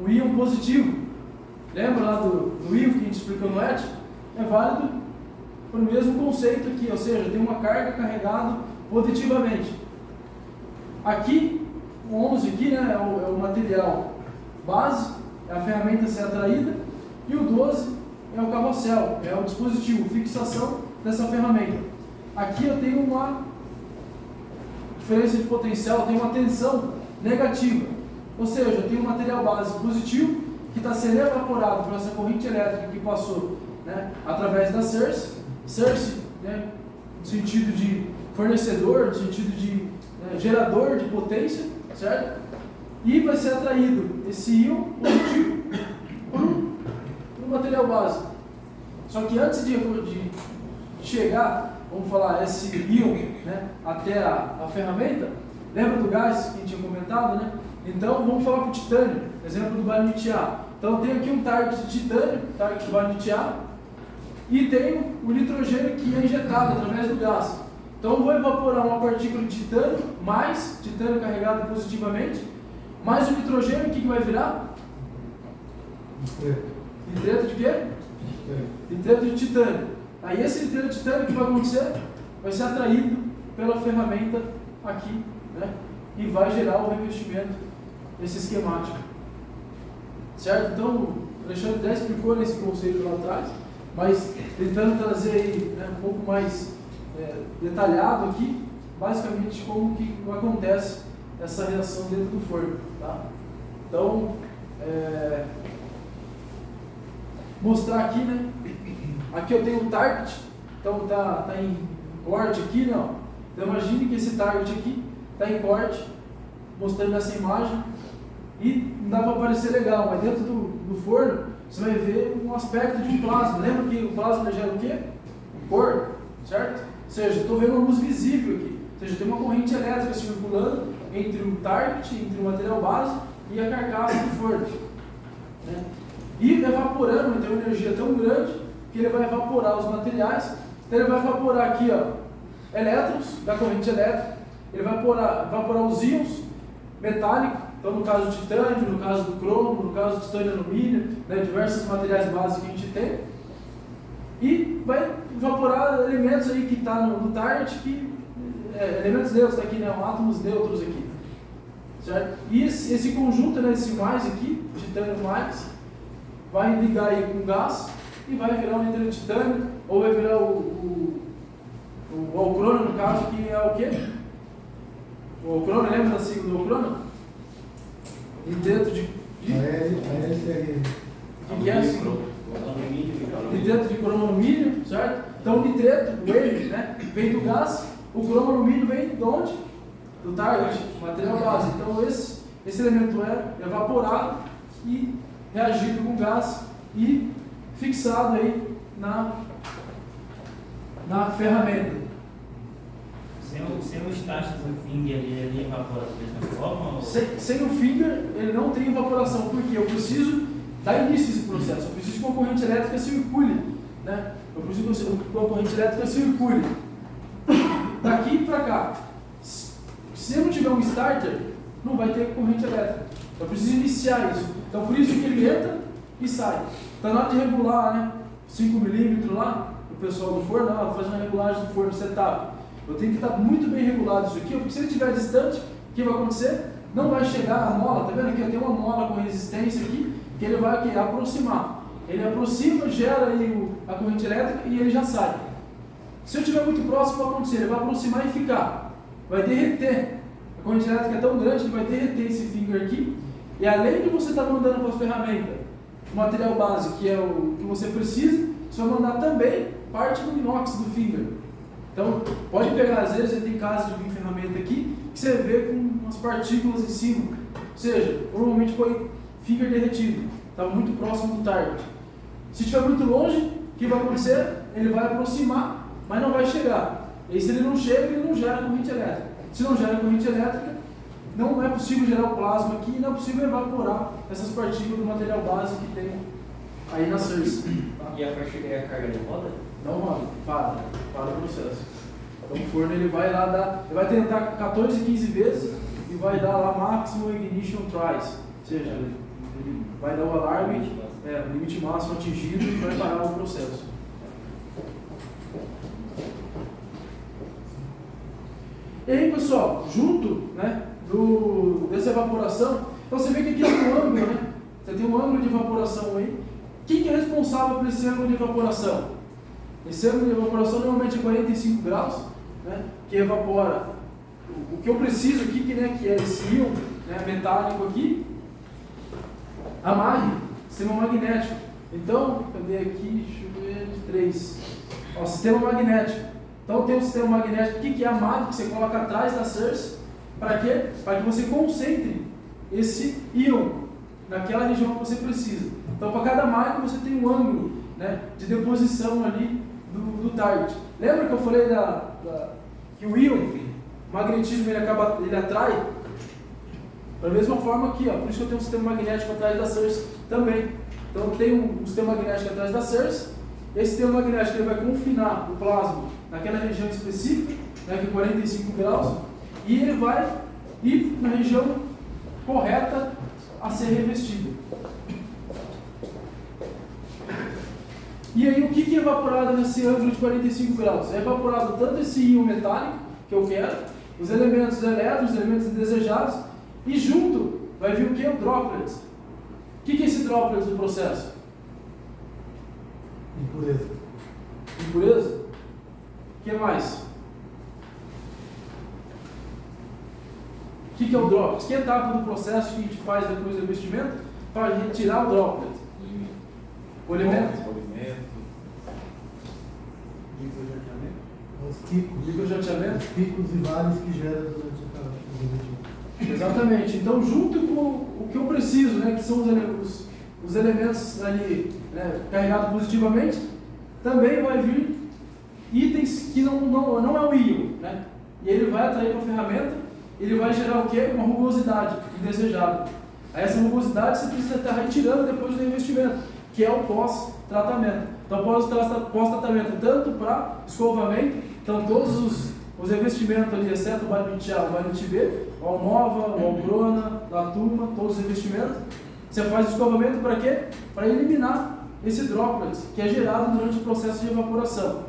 um íon positivo. Lembra lá do íon que a gente explicou no ET? É válido para o mesmo conceito aqui, ou seja, tem uma carga carregada positivamente. Aqui, o 11 aqui, né, é o material base, é a ferramenta a ser atraída, e o 12 é o carrossel, é o dispositivo, fixação dessa ferramenta. Aqui eu tenho uma diferença de potencial, eu tenho uma tensão negativa, ou seja, eu tenho um material base positivo que está sendo evaporado por essa corrente elétrica que passou, né, através da source, né, no sentido de fornecedor, no sentido de gerador de potência, certo? E vai ser atraído esse íon positivo por um material base. Só que antes de chegar, vamos falar, esse íon, né, até a ferramenta, lembra do gás que a gente tinha comentado, né? Então vamos falar para o titânio, exemplo do Barnett A. Então eu tenho aqui um target de titânio, target de Barnett A, e tenho o nitrogênio que é injetado através do gás. Então eu vou evaporar uma partícula de titânio, mais titânio carregado positivamente, mais o nitrogênio, o que vai virar? Nitreto de quê? Nitreto de titânio. Aí esse nitreto de titânio, o que vai acontecer? Vai ser atraído pela ferramenta aqui, né? E vai gerar o revestimento desse esquemático. Certo? Então, o Alexandre já explicou nesse conceito lá atrás, mas tentando trazer aí, né, um pouco mais detalhado aqui, basicamente como que acontece essa reação dentro do forno. Tá? Então, mostrar aqui, né? Aqui eu tenho o target, então tá em corte aqui, não. Então imagine que esse target aqui está em corte, mostrando essa imagem, e não dá para aparecer legal, mas dentro do forno você vai ver um aspecto de um plasma. Lembra que o plasma gera o quê? Cor, certo? Ou seja, estou vendo uma luz visível aqui. Ou seja, tem uma corrente elétrica circulando entre o target, entre o material base e a carcaça do forno. Né? E evaporando, ele tem uma energia tão grande que ele vai evaporar os materiais. Então ele vai evaporar aqui, ó, elétrons da corrente elétrica, ele vai evaporar os íons metálicos, então no caso do titânio, no caso do cromo, no caso do titânio e alumínio, né, diversos materiais básicos que a gente tem, e vai evaporar elementos aí que está no target, elementos neutros aqui, né, átomos neutros aqui, certo? E esse conjunto, né, esse mais aqui, titânio mais, vai ligar aí com gás e vai virar um nitrotitânio, ou vai virar o alcrono, no caso, que é o quê? O alcrono, lembra da sigla do alcrono? Nitreto de... O que é isso? Nitreto de cromo alumínio, certo? Então o nitreto, o N, né, vem do gás, o cromo alumínio vem de onde? Do target, material base. Então esse elemento é evaporado e reagido com gás e fixado aí na ferramenta. Sem o estágio do finger, ele evapora da mesma forma? Ou... Sem o finger, ele não tem evaporação, porque eu preciso dar início a esse processo, eu preciso que uma corrente elétrica circule, né? Eu preciso que uma corrente elétrica circule daqui para cá. Se eu não tiver um starter, não vai ter corrente elétrica. Eu preciso iniciar isso. Então por isso que ele entra e sai. Então na hora de regular, né, 5 milímetros lá, o pessoal do forno, fazendo a regulagem do forno setup. Eu tenho que estar muito bem regulado isso aqui, porque se ele estiver distante, o que vai acontecer? Não vai chegar a mola, tá vendo aqui? Tem uma mola com resistência aqui, que ele vai aqui, aproximar. Ele aproxima, gera aí a corrente elétrica e ele já sai. Se eu estiver muito próximo, o que vai acontecer? Ele vai aproximar e ficar. Vai derreter. A corrente elétrica é tão grande que vai derreter esse finger aqui. E além de você estar mandando para a ferramenta o material base, que é o que você precisa, você vai mandar também parte do inox do finger. Então, pode pegar, às vezes, você tem casos de vir ferramenta aqui, que você vê com umas partículas em cima. Ou seja, normalmente foi finger derretido. Estava muito próximo do target. Se estiver muito longe, o que vai acontecer? Ele vai aproximar, mas não vai chegar. E aí, se ele não chega, ele não gera corrente elétrica. Se não gera corrente elétrica, não é possível gerar o plasma aqui e não é possível evaporar essas partículas do material base que tem aí na Source. E a partir daí a carga de roda? Não roda, para o processo. Então o forno ele vai lá dar, ele vai tentar 14, 15 vezes e vai dar lá maximum ignition tries. Ou seja, ele vai dar o alarme, o limite máximo atingido e vai parar o processo. E aí, pessoal, junto, né, dessa evaporação, então você vê que aqui tem um ângulo, né? Você tem um ângulo de evaporação aí. Quem que é responsável por esse ângulo de evaporação? Esse ângulo de evaporação normalmente é 45 graus, né, que evapora o que eu preciso aqui, que é esse íon, né, metálico aqui, a MAG, sistema magnético. Então, cadê aqui? Deixa eu ver, 3. Ó, sistema magnético. Então tem o sistema magnético aqui, que é a MAG, que você coloca atrás da Source. Para quê? Para que você concentre esse íon naquela região que você precisa. Então, para cada MAG você tem um ângulo, né, de deposição ali do target. Lembra que eu falei que o íon, o magnetismo, ele atrai? Da mesma forma aqui, ó, por isso que eu tenho um sistema magnético atrás da Source também. Então tem um sistema magnético atrás da Source. Esse sistema magnético ele vai confinar o plasma naquela região específica, né, que é 45 graus, e ele vai ir na região correta a ser revestida. E aí o que é evaporado nesse ângulo de 45 graus? É evaporado tanto esse íon metálico, que eu quero, os elementos elétrons, os elementos indesejados, e junto vai vir o que? O droplets. O que é esse droplets do processo? Impureza. Impureza? O que mais? O que é o droplets? Que etapa do processo que a gente faz depois do revestimento para retirar o droplet? Polimento. Os picos. Microjateamento. Os picos e vales que gera durante o revestimento. Exatamente. Então, junto com o que eu preciso, né, que são os elementos ali, né, carregados positivamente, também vai vir itens que não é o íon, né? E ele vai atrair para a ferramenta, ele vai gerar o quê? Uma rugosidade indesejada. Aí essa rugosidade você precisa estar retirando depois do revestimento, que é o pós-tratamento. Então, pós-tratamento, tanto para escovamento, então todos os revestimentos ali, exceto o Balit A, o Balit B, o Alnova, o Alcrona, Latuma, todos os revestimentos, você faz o escovamento para quê? Para eliminar esse droplets que é gerado durante o processo de evaporação.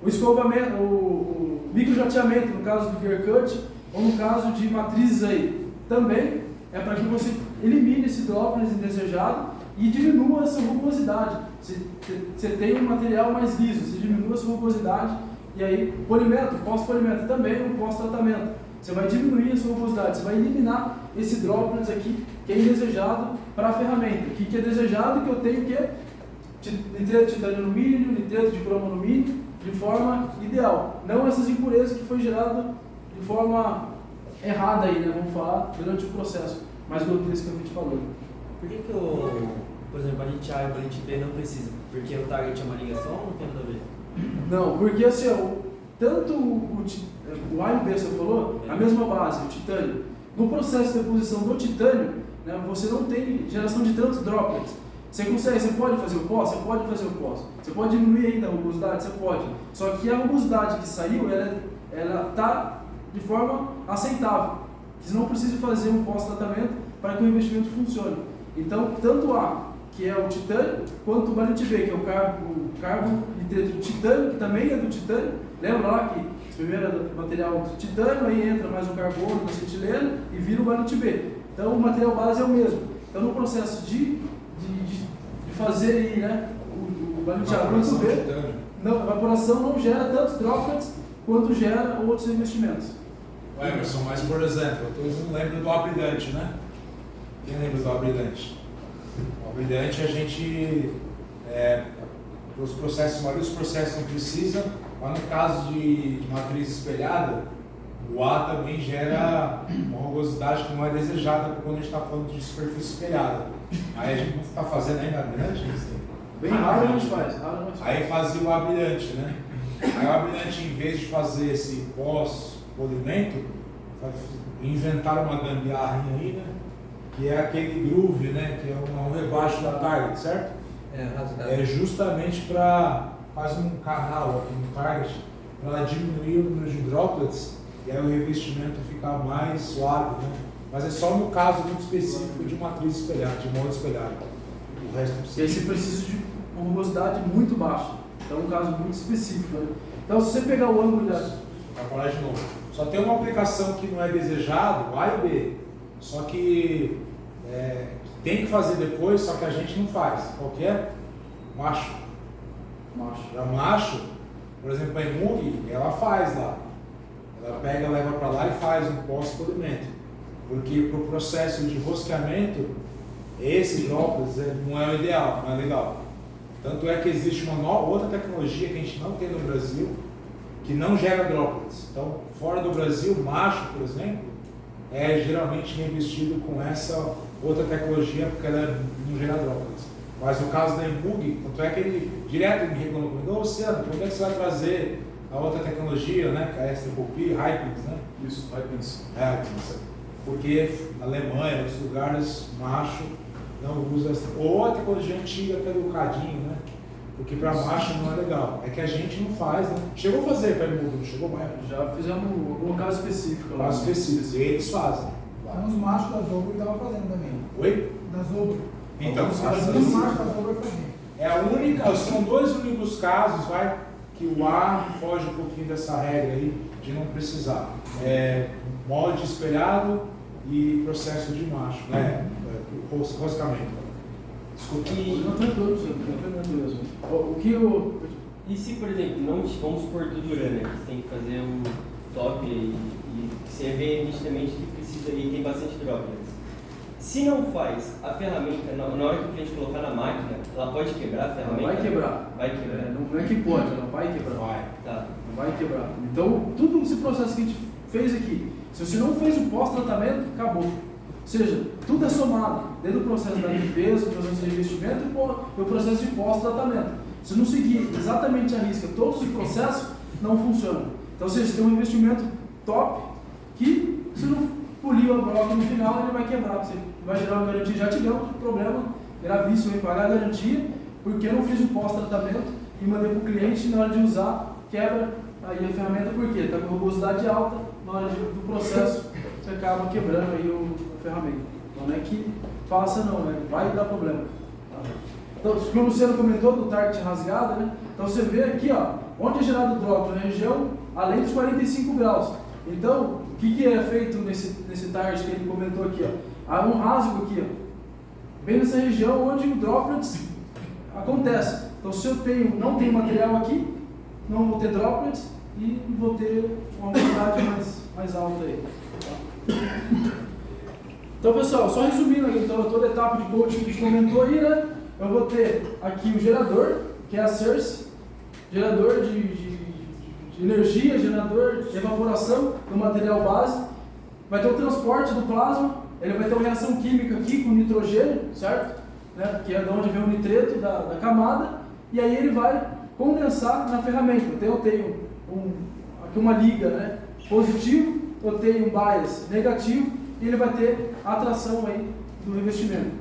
O escovamento, o microjateamento, no caso do gear cut, ou no caso de matrizes aí, também é para que você elimine esse droplets indesejado e diminua essa rugosidade. Você tem um material mais liso, você diminua essa rugosidade, e aí polimento, pós-polimento também, no pós-tratamento. Você vai diminuir essa rugosidade, você vai eliminar esse droplets aqui, que é indesejado para a ferramenta. O que é desejado, que eu tenho que nitreto de titânio alumínio, nitreto de cromo alumínio, de forma ideal. Não essas impurezas que foi gerada de forma errada aí, né? Vamos falar, durante o processo mais grotesco que a gente falou. Por que por exemplo, a Balit A e o Balit B não precisa? Porque o target é uma ligação ou não tem nada a ver? Não, porque assim, tanto o A e o B, você falou, a mesma base, o titânio. No processo de deposição do titânio, né, você não tem geração de tantos droplets. Você pode fazer o pós? Você pode fazer o pós. Você pode diminuir ainda a rugosidade? Você pode. Só que a rugosidade que saiu, ela está de forma aceitável. Você não precisa fazer um pós-tratamento para que o investimento funcione. Então, tanto A, que é o titânio, quanto o Balit B, que é o carbo nitreto de titânio, que também é do titânio. Lembra lá que primeiro é material de titânio, aí entra mais o carbono, da acetileno e vira o Balut B. Então o material base é o mesmo. Então no processo de fazer aí, né, o Balut A, Balut B, não, a evaporação não gera tantos droplets quanto gera outros revestimentos. Emerson, mas por exemplo, eu não lembro do abridante, né? Quem lembra do abridante? O abridante a gente, os processos, a maioria dos processos não precisa, mas no caso de matriz espelhada, o A também gera uma rugosidade que não é desejada quando a gente está falando de superfície espelhada. Aí a gente não está fazendo ainda abridante? Bem raro a gente faz. Aí fazia o abrilhante, né? Aí o abrilhante, em vez de fazer esse pós-polimento, inventaram uma gambiarrinha aí, né? Que é aquele groove, né? Que é um rebaixo da target, certo? Rasgado. É justamente para fazer um canal aqui no target, para diminuir o número de droplets e aí o revestimento ficar mais suave, né? Mas é só no caso muito específico de matriz espelhada, de molde espelhado. O resto não E aí você precisa de uma rugosidade muito baixa. Então é um caso muito específico, né? Então se você pegar o ângulo da... Para falar de novo, só tem uma aplicação que não é desejado, A e B, só que tem que fazer depois, só que a gente não faz. Qual que é? Macho. Já macho, por exemplo, a Emug, ela faz lá. Ela pega, leva para lá e faz um pós-polimento. Porque para o processo de rosqueamento, esse droplets não é o ideal, não é legal. Tanto é que existe uma outra tecnologia que a gente não tem no Brasil, que não gera droplets. Então, fora do Brasil, macho, por exemplo, é geralmente revestido com essa outra tecnologia, porque ela não gera droplets. Mas no caso da Emug, tanto é que ele direto me reclamou comigo: Luciano, quando é que você vai trazer a outra tecnologia, né? Que é a STP, Hypens, né? Isso, Hypens. Porque na Alemanha, nos lugares, macho não usa ou a tecnologia antiga que é do cadinho, né? Porque para macho não é legal. É que a gente não faz, né? Chegou a fazer para Emug, não chegou mais? Já fizemos algum caso específico lá. Caso específico, e eles fazem. Então, os machos da Zobro estavam fazendo também. Oi? Da Zobro. Então, Os machos da Zobro faziam. é a única, são dois únicos casos, que o A foge um pouquinho dessa regra aí de não precisar. Molde espelhado e processo de macho, né? Roscamento. Desculpa. Não, tranquilo mesmo. O que eu... E se, por exemplo, não vamos supor tudo urânio, que você tem que fazer um top e você vê nitidamente que precisa e tem bastante droplets. Se não faz a ferramenta, na hora que o cliente colocar na máquina, ela pode quebrar a ferramenta? Vai quebrar. Vai quebrar. Não é que pode, ela vai quebrar. Vai. Tá. Não vai quebrar. Então, tudo esse processo que a gente fez aqui, se você não fez o pós-tratamento, acabou. Ou seja, tudo é somado, desde o processo da limpeza, o processo de revestimento e o processo de pós-tratamento. Se não seguir exatamente a risca todos os processos, não funciona. Então, ou seja, você tem um investimento top que, se não polir o bloco no final, ele vai quebrar. Você vai gerar uma garantia. Já tivemos um problema gravíssimo em pagar a garantia, porque eu não fiz o pós-tratamento e mandei para o cliente, na hora de usar, quebra aí a ferramenta, por quê? Está com rugosidade alta, na hora do processo, você acaba quebrando aí a ferramenta. Então não é que passa não, né? Vai dar problema. Então, o que o Luciano comentou do target rasgada, né? Então você vê aqui, ó, onde é gerado o drop, na região além dos 45 graus. Então, o que é feito nesse target que ele comentou aqui, ó? Há um rasgo aqui, ó, bem nessa região onde o droplets acontece. Então, se eu não tenho material aqui, não vou ter droplets e vou ter uma umidade mais alta aí. Tá? Então, pessoal, só resumindo aqui, então, toda a etapa de coaching que a gente comentou aí, né? Eu vou ter aqui o gerador, que é a Source, gerador de energia, gerador de evaporação do material base. Vai ter o transporte do plasma, ele vai ter uma reação química aqui com nitrogênio, certo? Né? Que é de onde vem o nitreto da camada, e aí ele vai condensar na ferramenta. Então eu tenho aqui uma liga, né, positivo, eu tenho um bias negativo, e ele vai ter a atração aí do revestimento.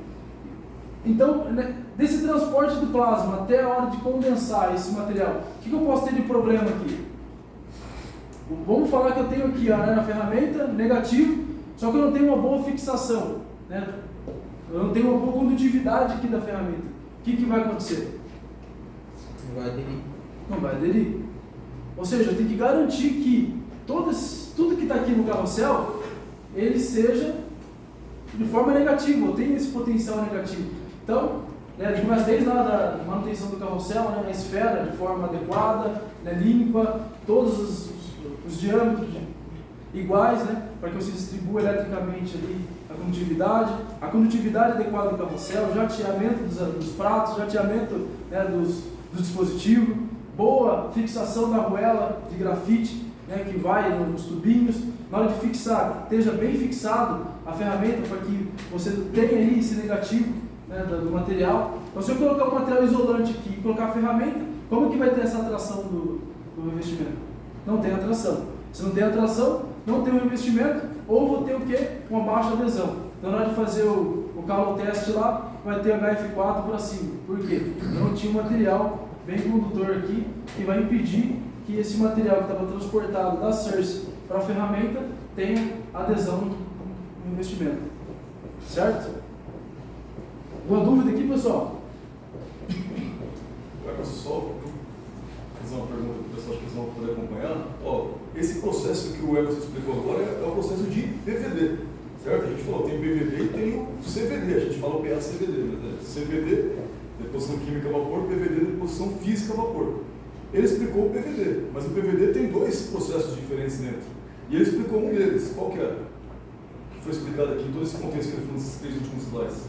Então, desse transporte do plasma até a hora de condensar esse material, o que eu posso ter de problema aqui? Vamos falar que eu tenho aqui, ó, né, na ferramenta, negativo, só que eu não tenho uma boa fixação, né? Eu não tenho uma boa condutividade aqui da ferramenta. O que vai acontecer? Não vai aderir. Não vai aderir. Ou seja, eu tenho que garantir que tudo que está aqui no carrossel, ele seja de forma negativa, eu tenho esse potencial negativo. Então, né, desde lá da manutenção do carrossel, né, a esfera de forma adequada, né, limpa, todos os diâmetros iguais, né, para que você distribua eletricamente ali a condutividade adequada do carrossel, o jateamento dos pratos, jateamento, né, dos dispositivos, boa fixação da arruela de grafite, né, que vai nos tubinhos. Na hora de fixar, esteja bem fixado a ferramenta para que você tenha aí esse negativo, né, do material. Então, se eu colocar o material isolante aqui e colocar a ferramenta, como que vai ter essa atração do revestimento? Não tem atração. Se não tem atração, não tem o revestimento, ou vou ter o quê? Uma baixa adesão. Então, na hora de fazer o calo teste lá, vai ter HF4 para cima. Por quê? Não tinha um material bem condutor aqui que vai impedir que esse material que estava transportado da Cersei para a ferramenta tenha adesão no revestimento. Certo? Alguma dúvida aqui, pessoal? Agora, só fazer uma pergunta para o pessoal que vão poder acompanhar. Ó, esse processo que o Emerson explicou agora é o processo de PVD, certo? A gente falou, tem PVD e tem o CVD, a gente fala o PA-CVD, né? CVD, deposição química a vapor, PVD, deposição física a vapor. Ele explicou o PVD, mas o PVD tem dois processos diferentes dentro. E ele explicou um deles, qual que é? Que foi explicado aqui em todo esse contexto que ele falou nesses 3 últimos slides.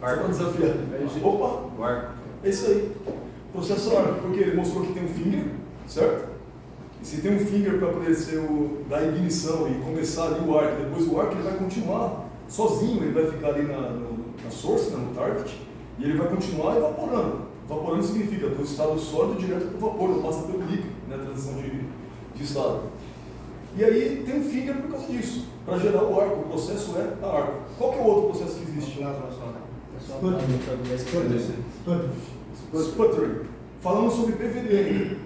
Arco desafiado. Opa! O arco. É isso aí. Processo arco, porque ele mostrou que tem um finger, certo? E se tem um finger para poder ser da ignição e começar ali o arco, depois o arco ele vai continuar sozinho, ele vai ficar ali na source, né, no target, e ele vai continuar evaporando. Evaporando significa do estado sólido direto para o vapor, não passa pelo líquido, né, transição de estado. E aí tem um finger por causa disso, para gerar o arco. O processo é a arco. Qual que é o outro processo que existe? Sputtering. Falando sobre PVD,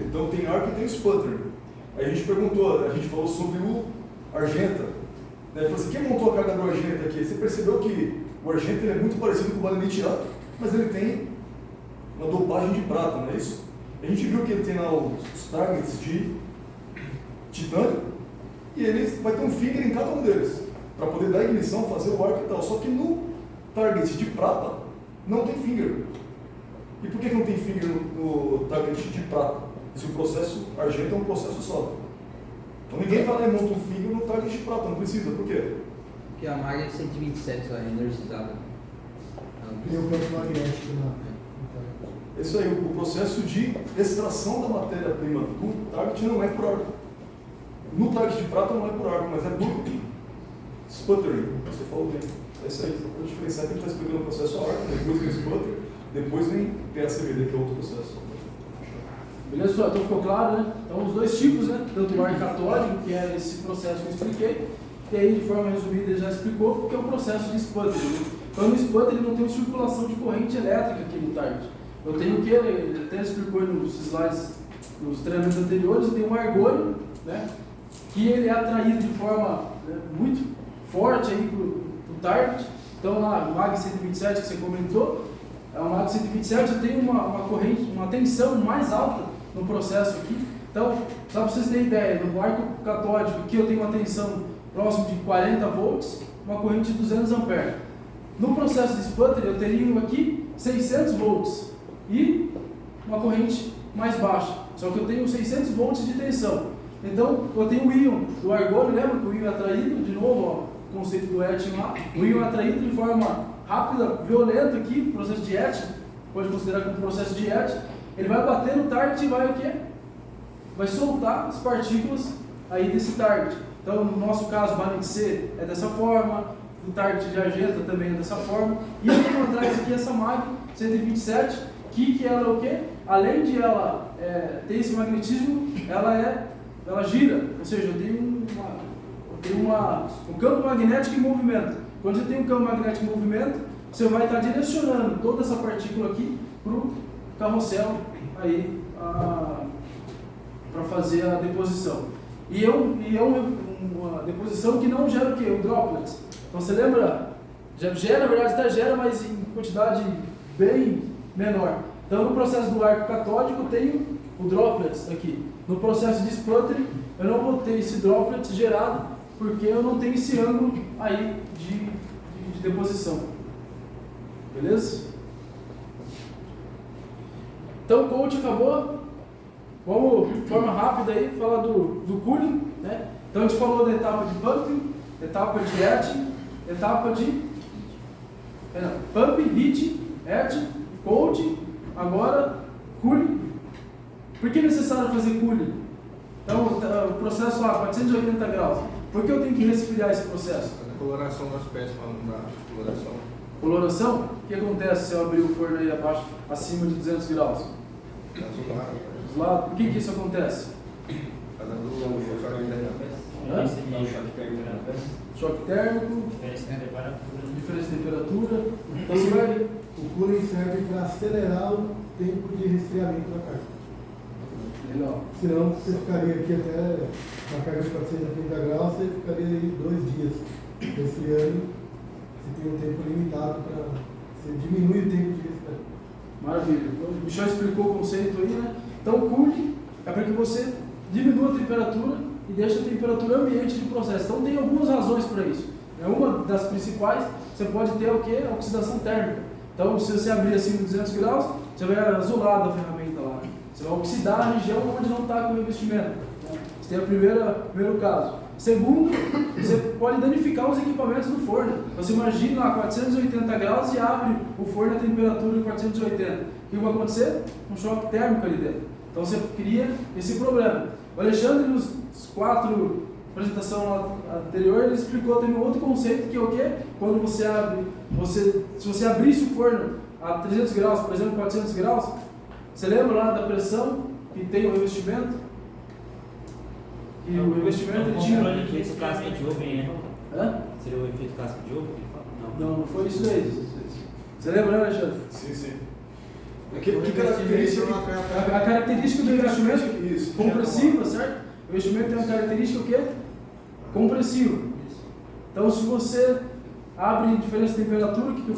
Então tem arco e tem sputtering. Aí a gente perguntou, a gente falou sobre o argenta. Ele falou assim, quem montou a carga do argenta aqui? Você percebeu que o argenta ele é muito parecido com o baleniteado, mas ele tem uma dopagem de prata, não é isso? A gente viu que ele tem lá os targets de titânio e ele vai ter um finger em cada um deles para poder dar ignição, fazer o arco e tal. Só que no target de prata não tem finger. E por que não tem finger no target de prata? Se o processo argento é um processo só. Então ninguém vai lá e monta um finger no target de prata, não precisa. Por quê? Porque a magna é 127 é energizada. Tem o campo magnético na. É isso aí, o processo de extração da matéria-prima do target não é por arco. No target de prata não é por arco, mas é por sputtering. Você falou bem. É isso aí, só para diferenciar que a gente está explicando o processo arco, depois vem sputter, depois vem PACVD, que é outro processo. Beleza, pessoal? Então ficou claro, né? Então os dois tipos, né? Tanto o arco catódico, que é esse processo que eu expliquei, e aí de forma resumida ele já explicou, que é o processo de sputtering. Né? Então no sputter ele não tem circulação de corrente elétrica aqui no target. Eu tenho o que, ele até explicou nos slides, nos treinamentos anteriores, eu tenho um argônio, né? Que ele é atraído de forma, né, muito forte aí para o target. Então lá, o MAG 127 que você comentou, é o MAG 127, eu tenho uma corrente, uma tensão mais alta no processo aqui. Então, só para vocês terem ideia, no arco catódico aqui eu tenho uma tensão próximo de 40 volts, uma corrente de 200 amperes. No processo de sputter eu teria aqui 600 volts e uma corrente mais baixa, só que eu tenho 600 volts de tensão. Então, eu tenho o íon do argônio, lembra que o íon é atraído, de novo, ó, o conceito do etching lá, o íon é atraído de forma rápida, violenta aqui, processo de etching, pode considerar como processo de etching, ele vai bater no target e vai o quê? Vai soltar as partículas aí desse target. Então, no nosso caso, o Banning C é dessa forma, o target de argenta também é dessa forma, e eu tenho atrás aqui essa MAG 127, que ela é o quê? Além de ela ter esse magnetismo, ela gira, ou seja, eu tenho um campo magnético em movimento. Quando você tem um campo magnético em movimento, você vai estar direcionando toda essa partícula aqui para o carrossel aí para fazer a deposição. E é uma deposição que não gera o quê? O droplets. Então você lembra? Já gera, na verdade até gera, mas em quantidade bem menor. Então, no processo do arco catódico, eu tenho o droplets aqui. No processo de sputtering, eu não vou ter esse droplet gerado, porque eu não tenho esse ângulo aí de deposição. Beleza? Então, o coach acabou. Vamos, de forma rápida aí, falar do cooling, né? Então, a gente falou da etapa de pumping, etapa de etching, etapa de pumping, heating, etching, coating, agora cooling. Por que é necessário fazer cooling? Então, o processo lá, 480 graus. Por que eu tenho que resfriar esse processo? A coloração das peças, falando da coloração. Coloração? O que acontece se eu abrir o forno aí abaixo, acima de 200 graus? Dos lados. Por que isso acontece? Choque térmico, diferença de temperatura. Então você vai... O cooling serve para acelerar o tempo de resfriamento da carga. Legal. Senão você ficaria aqui até uma carga de 430 graus, você ficaria aí 2 dias resfriando. Você tem um tempo limitado para... Você diminui o tempo de resfriamento. Maravilha. O Michel explicou o conceito aí, né? Então o cooling é para que você diminua a temperatura e deixe a temperatura ambiente de processo. Então tem algumas razões para isso. Uma das principais, você pode ter o quê? A oxidação térmica. Então se você abrir assim 200 graus, você vai azular da ferramenta lá. Você vai oxidar a região onde não está com o revestimento. Esse é o primeiro caso. Segundo, você pode danificar os equipamentos do forno. Você imagina lá 480 graus e abre o forno a temperatura de 480. O que vai acontecer? Um choque térmico ali dentro. Então você cria esse problema. O Alexandre, nos 4 apresentações anteriores, ele explicou também um outro conceito que é o quê? Quando você abre, se você abrisse o forno a 300 graus, por exemplo, 400 graus, você lembra lá da pressão que tem o revestimento? E o revestimento ele tinha... O efeito casca de ovo, né? Hã? Seria o efeito casca de ovo? Não foi isso aí. Você lembra, né, Alexandre? Sim. Que característica? A característica do revestimento compressiva, certo? O revestimento tem uma característica o quê? Compressiva. Então, se você abre diferença de temperatura, o que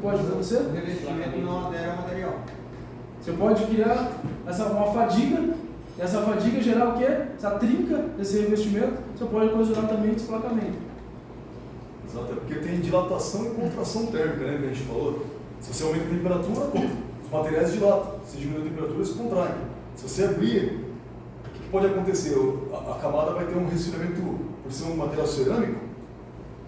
pode acontecer? O revestimento não adere ao material. Você pode criar uma fadiga, e essa fadiga gerar o quê? Essa trinca desse revestimento, você pode ocasionar também desplacamento. Exato, é porque tem dilatação e contração térmica, né, que a gente falou. Se você aumenta a temperatura, os materiais dilatam. Se diminui a temperatura, eles contraem. Se você abrir, o que pode acontecer? A camada vai ter um resfriamento, por ser um material cerâmico,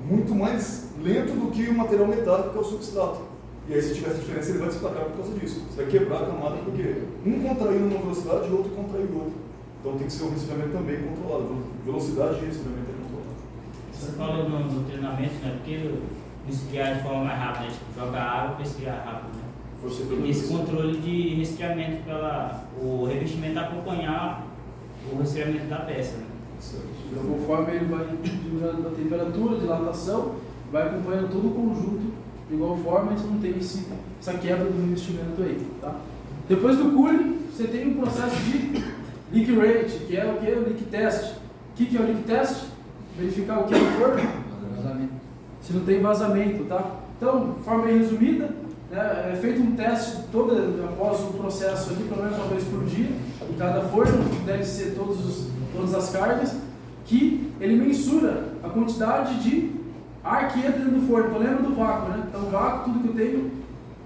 muito mais lento do que o material metálico, que é o substrato. E aí, se tiver essa diferença, ele vai desplacar por causa disso. Você vai quebrar a camada porque um contraindo uma velocidade e o outro contraindo o outro. Então tem que ser um resfriamento também controlado. Velocidade de resfriamento é controlada. Você falou no treinamento, né? Porque esfriar de forma mais rápida, né? Tipo, joga água para esfriar rápido, né? Esse controle de resfriamento para o revestimento acompanhar o resfriamento da peça, né? Então, conforme ele vai diminuindo a temperatura, dilatação, vai acompanhando todo o conjunto de igual forma, a gente não tem essa quebra do revestimento aí, tá? Depois do cooling, você tem um processo de leak rate, que é o que? O leak test. O que é o leak test? Verificar o que no forno? Vazamento. Se não tem vazamento, tá? Então, de forma bem resumida, né, é feito um teste após o processo aqui, pelo menos uma vez por dia, em cada forno, que deve ser todas as cargas, que ele mensura a quantidade de ar que entra dentro do forno. Então, lembra do vácuo, né? Então, o vácuo, tudo que eu tenho,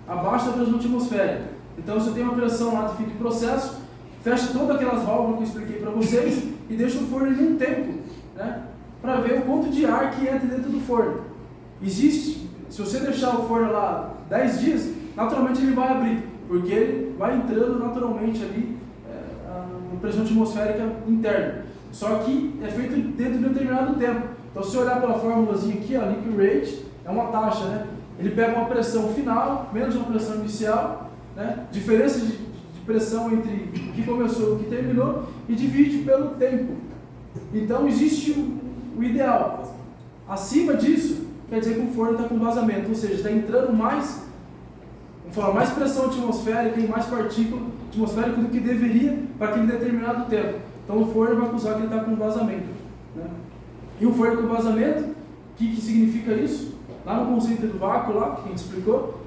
abaixo da pressão atmosférica. Então, se eu tenho uma pressão lá de fim de processo, fecha todas aquelas válvulas que eu expliquei para vocês e deixa o forno em um tempo, né? Para ver o quanto de ar que entra dentro do forno. Se você deixar o forno lá 10 dias, naturalmente ele vai abrir, porque ele vai entrando naturalmente ali na pressão atmosférica interna. Só que é feito dentro de um determinado tempo. Então, se você olhar pela formulazinha aqui, a leak rate é uma taxa, né? Ele pega uma pressão final, menos uma pressão inicial, né? Diferença de pressão entre o que começou e o que terminou, e divide pelo tempo. Então, existe o ideal. Acima disso, quer dizer que o forno está com vazamento, ou seja, está entrando mais pressão atmosférica e mais partícula atmosférica do que deveria para aquele determinado tempo. Então, o forno vai acusar que ele está com vazamento, né? E o forno com vazamento, o que significa isso? Lá no conceito do vácuo, lá, que a gente explicou,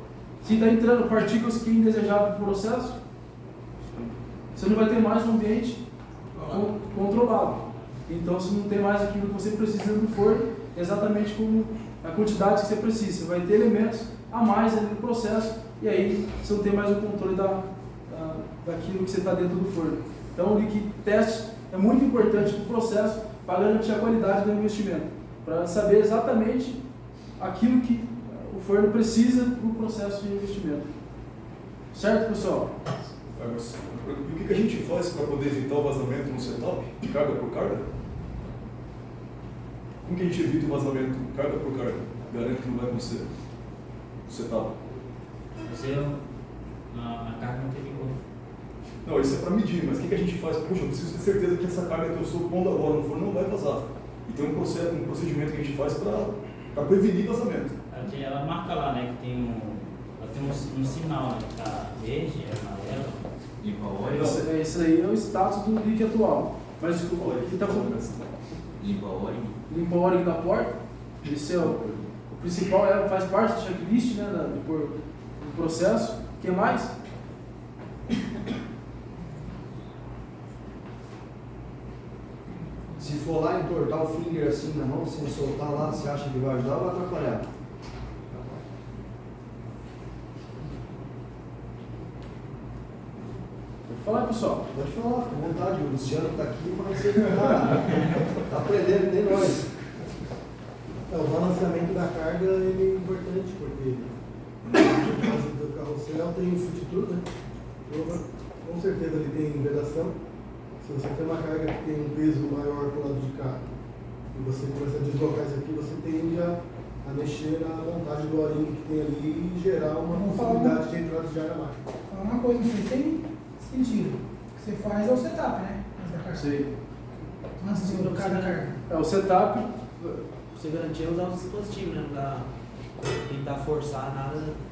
Se está entrando partículas que indesejáveis no processo, você não vai ter mais um ambiente controlado. Então você não tem mais aquilo que você precisa do forno, exatamente como a quantidade que você precisa. Você vai ter elementos a mais ali no processo e aí você não tem mais o controle daquilo que você está dentro do forno. Então o leak test é muito importante no processo para garantir a qualidade do investimento, para saber exatamente aquilo que o forno precisa para o processo de investimento. Certo, pessoal? E o que a gente faz para poder evitar o vazamento no setup, carga por carga? Como que a gente evita o vazamento carga por carga? Garante que não vai acontecer no setup. A carga não teve cor. Não, isso é para medir, mas o que a gente faz? Puxa, eu preciso ter certeza que essa carga que eu estou pondo agora no forno não vai vazar. E tem um procedimento que a gente faz para prevenir vazamento. Ela marca lá, né, que tem um sinal, né, que tá verde, amarelo. Limpa óleo. Isso aí é o status do leak atual. Mas o que está falando? Limpa óleo. Limpa o óleo da porta. Esse é o principal, faz parte do checklist, né, do processo. O que mais? Se for lá entortar o finger assim na mão, sem soltar lá, você acha que vai ajudar ou vai atrapalhar? Pode falar, pessoal. Pode falar, fica à vontade. O Luciano está aqui, mas ele está aprendendo, nem nós. O balanceamento da carga ele é importante, porque no caso do carrossel tem o foot tour, né? Então, com certeza ele tem vedação. Se você tem uma carga que tem um peso maior para o lado de cá e você começa a deslocar isso aqui, você tende a mexer na montagem do O-ring que tem ali e gerar uma possibilidade de entrada de ar na máquina. Falar uma coisa, não sei se tem sentido. O que você faz é o setup, né? Antes da carga. Sim. Antes de colocar a carga. É o setup. Você garantia usar o dispositivo, né? Não dá tentar forçar nada.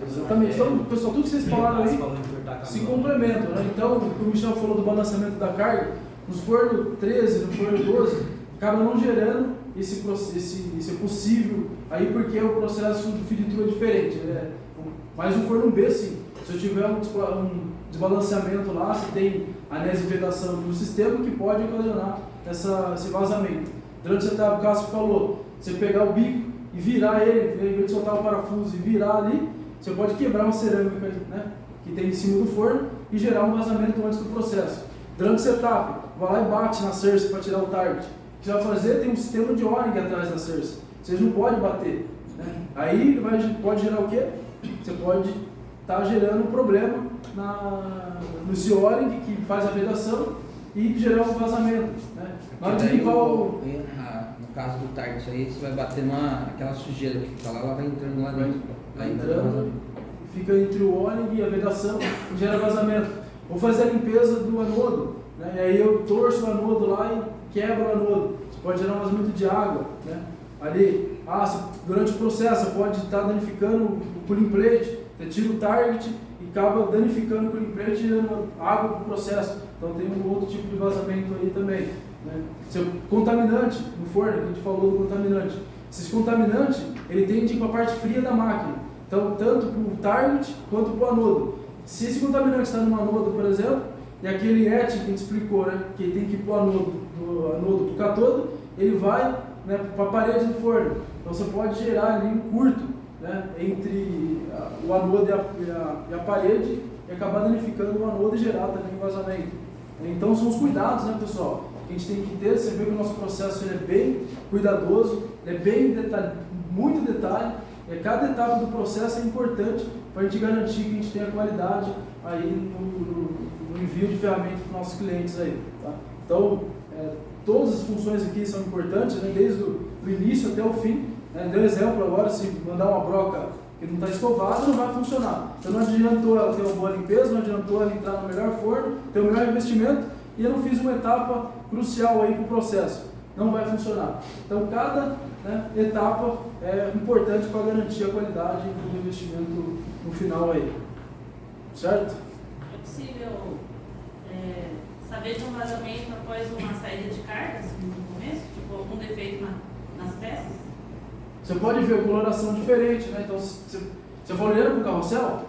Exatamente. Então, pessoal, tudo que vocês falaram aí se complementam, né? Então, o que o Michel falou do balanceamento da carga, nos forno 13, no forno 12, acaba não gerando esse possível aí, porque o processo de finitura é diferente, né? Mas no forno B, sim. Se eu tiver um desbalanceamento lá, você tem anésio e vedação no sistema que pode ocasionar esse vazamento. Durante o setup, o Cássio falou, você pegar o bico e virar ele, em vez de soltar o parafuso e virar ali, você pode quebrar uma cerâmica, né, que tem em cima do forno e gerar um vazamento antes do processo. Durante o setup, vai lá e bate na cerce para tirar o target. O que você vai fazer? Tem um sistema de O-ring atrás da cerce. Você não pode bater. Né? Aí pode gerar o quê? Você pode estar gerando um problema no O-ring que faz a vedação e gerar um vazamento. Né? Na hora de limpar no caso do target, isso aí você vai bater aquela sujeira que fica lá, ela vai entrando lá dentro. Vai entrando, fica entre o O-ring e a vedação e gera vazamento. Vou fazer a limpeza do anodo, né? E aí eu torço o anodo lá e quebro o anodo. Você pode gerar um vazamento de água, né? Ali, durante o processo, você pode estar danificando o cooling plate, você tira o target e acaba danificando o cooling plate e gerando água para o processo. Então tem um outro tipo de vazamento aí também. Né? Contaminante, no forno, a gente falou do contaminante. Esse contaminante, ele tende a ir para a parte fria da máquina. Então, tanto para o target quanto para o anodo. Se esse contaminante está no anodo, por exemplo, e aquele ET que a gente explicou, né, que tem que ir para o anodo, do anodo para o cátodo, ele vai, né, para a parede do forno. Então você pode gerar ali um curto, né, entre o anodo e a parede e acabar danificando o anodo e gerar também um vazamento. Então são os cuidados, né, pessoal, que a gente tem que ter. Você vê que o nosso processo ele é bem cuidadoso, ele é bem muito detalhe. Cada etapa do processo é importante para a gente garantir que a gente tenha qualidade aí no envio de ferramentas para os nossos clientes aí. Tá? Então, todas as funções aqui são importantes, né, desde o início até o fim. Né? Deu exemplo agora, se mandar uma broca que não está escovada, não vai funcionar. Então não adiantou ela ter uma boa limpeza, não adiantou ela entrar no melhor forno, ter o melhor investimento, e eu não fiz uma etapa crucial aí para o processo. Não vai funcionar. Então cada, né, etapa é importante para garantir a qualidade do investimento no final aí. Certo? É possível saber de um vazamento após uma saída de cargas no começo? Tipo, algum defeito nas peças? Você pode ver a coloração diferente, né? Então, Você foi olhando pro carrossel?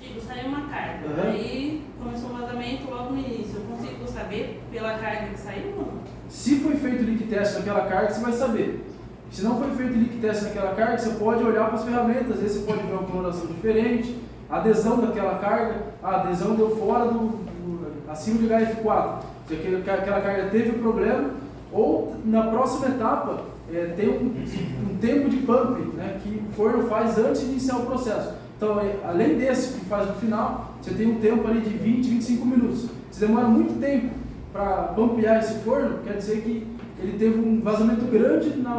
Digo, saiu uma carga. Uhum. Aí começou um vazamento logo no início. Eu consigo saber pela carga que saiu ou não? Se foi feito leak test naquela carga, você vai saber. Se não foi feito leak test naquela carga, você pode olhar para as ferramentas, às vezes você pode ver uma coloração diferente, a adesão daquela carga, a adesão deu fora acima de HF4, se aquela carga teve um problema, ou na próxima etapa tem um tempo de pump, né, que o forno faz antes de iniciar o processo. Então, além desse que faz no final, você tem um tempo ali de 20, 25 minutos. Se demora muito tempo para pampear esse forno, quer dizer que ele teve um vazamento grande na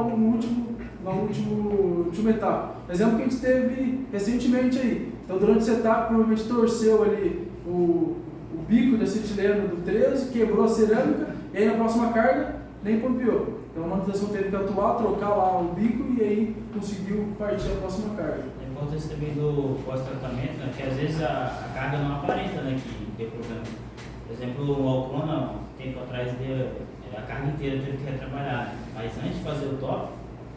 última etapa. Exemplo que a gente teve recentemente aí. Então, durante essa etapa, provavelmente torceu ali o bico de acetileno do 13, quebrou a cerâmica, e aí na próxima carga nem pampeou. Então, a manutenção teve que atuar, trocar lá o bico e aí conseguiu partir a próxima carga. Acontece também do pós-tratamento, né, que às vezes a carga não aparenta, né, que tem problema. Por exemplo, o Alcona, tempo atrás, a carga inteira teve que retrabalhar, né? Mas antes de fazer o top,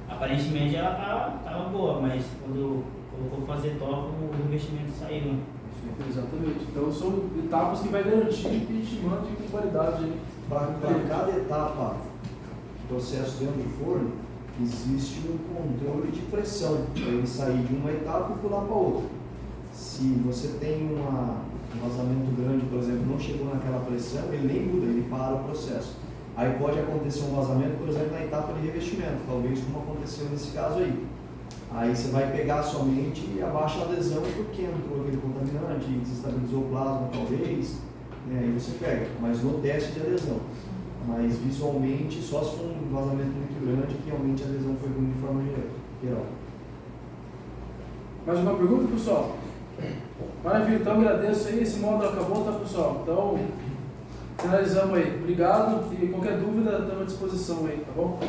aparentemente ela estava boa, mas quando colocou fazer top, o revestimento saiu. Né? Exatamente. Então são etapas que vai garantir que a gente mande com qualidade. Para cada etapa do processo dentro do forno, existe um controle de pressão para ele sair de uma etapa e pular para outra. Se você tem um vazamento grande, por exemplo, não chegou naquela pressão, ele nem muda, ele para o processo. Aí pode acontecer um vazamento, por exemplo, na etapa de revestimento, talvez como aconteceu nesse caso aí. Aí você vai pegar somente e abaixa a adesão porque entrou aquele contaminante, desestabilizou o plasma talvez, aí você pega, mas no teste de adesão. Mas visualmente, só se for um vazamento muito grande, que realmente a adesão foi ruim de forma geral. Mais uma pergunta, pessoal? Maravilha, então agradeço aí, esse módulo acabou, tá, pessoal? Então, finalizamos aí. Obrigado e qualquer dúvida, estamos à disposição aí, tá bom?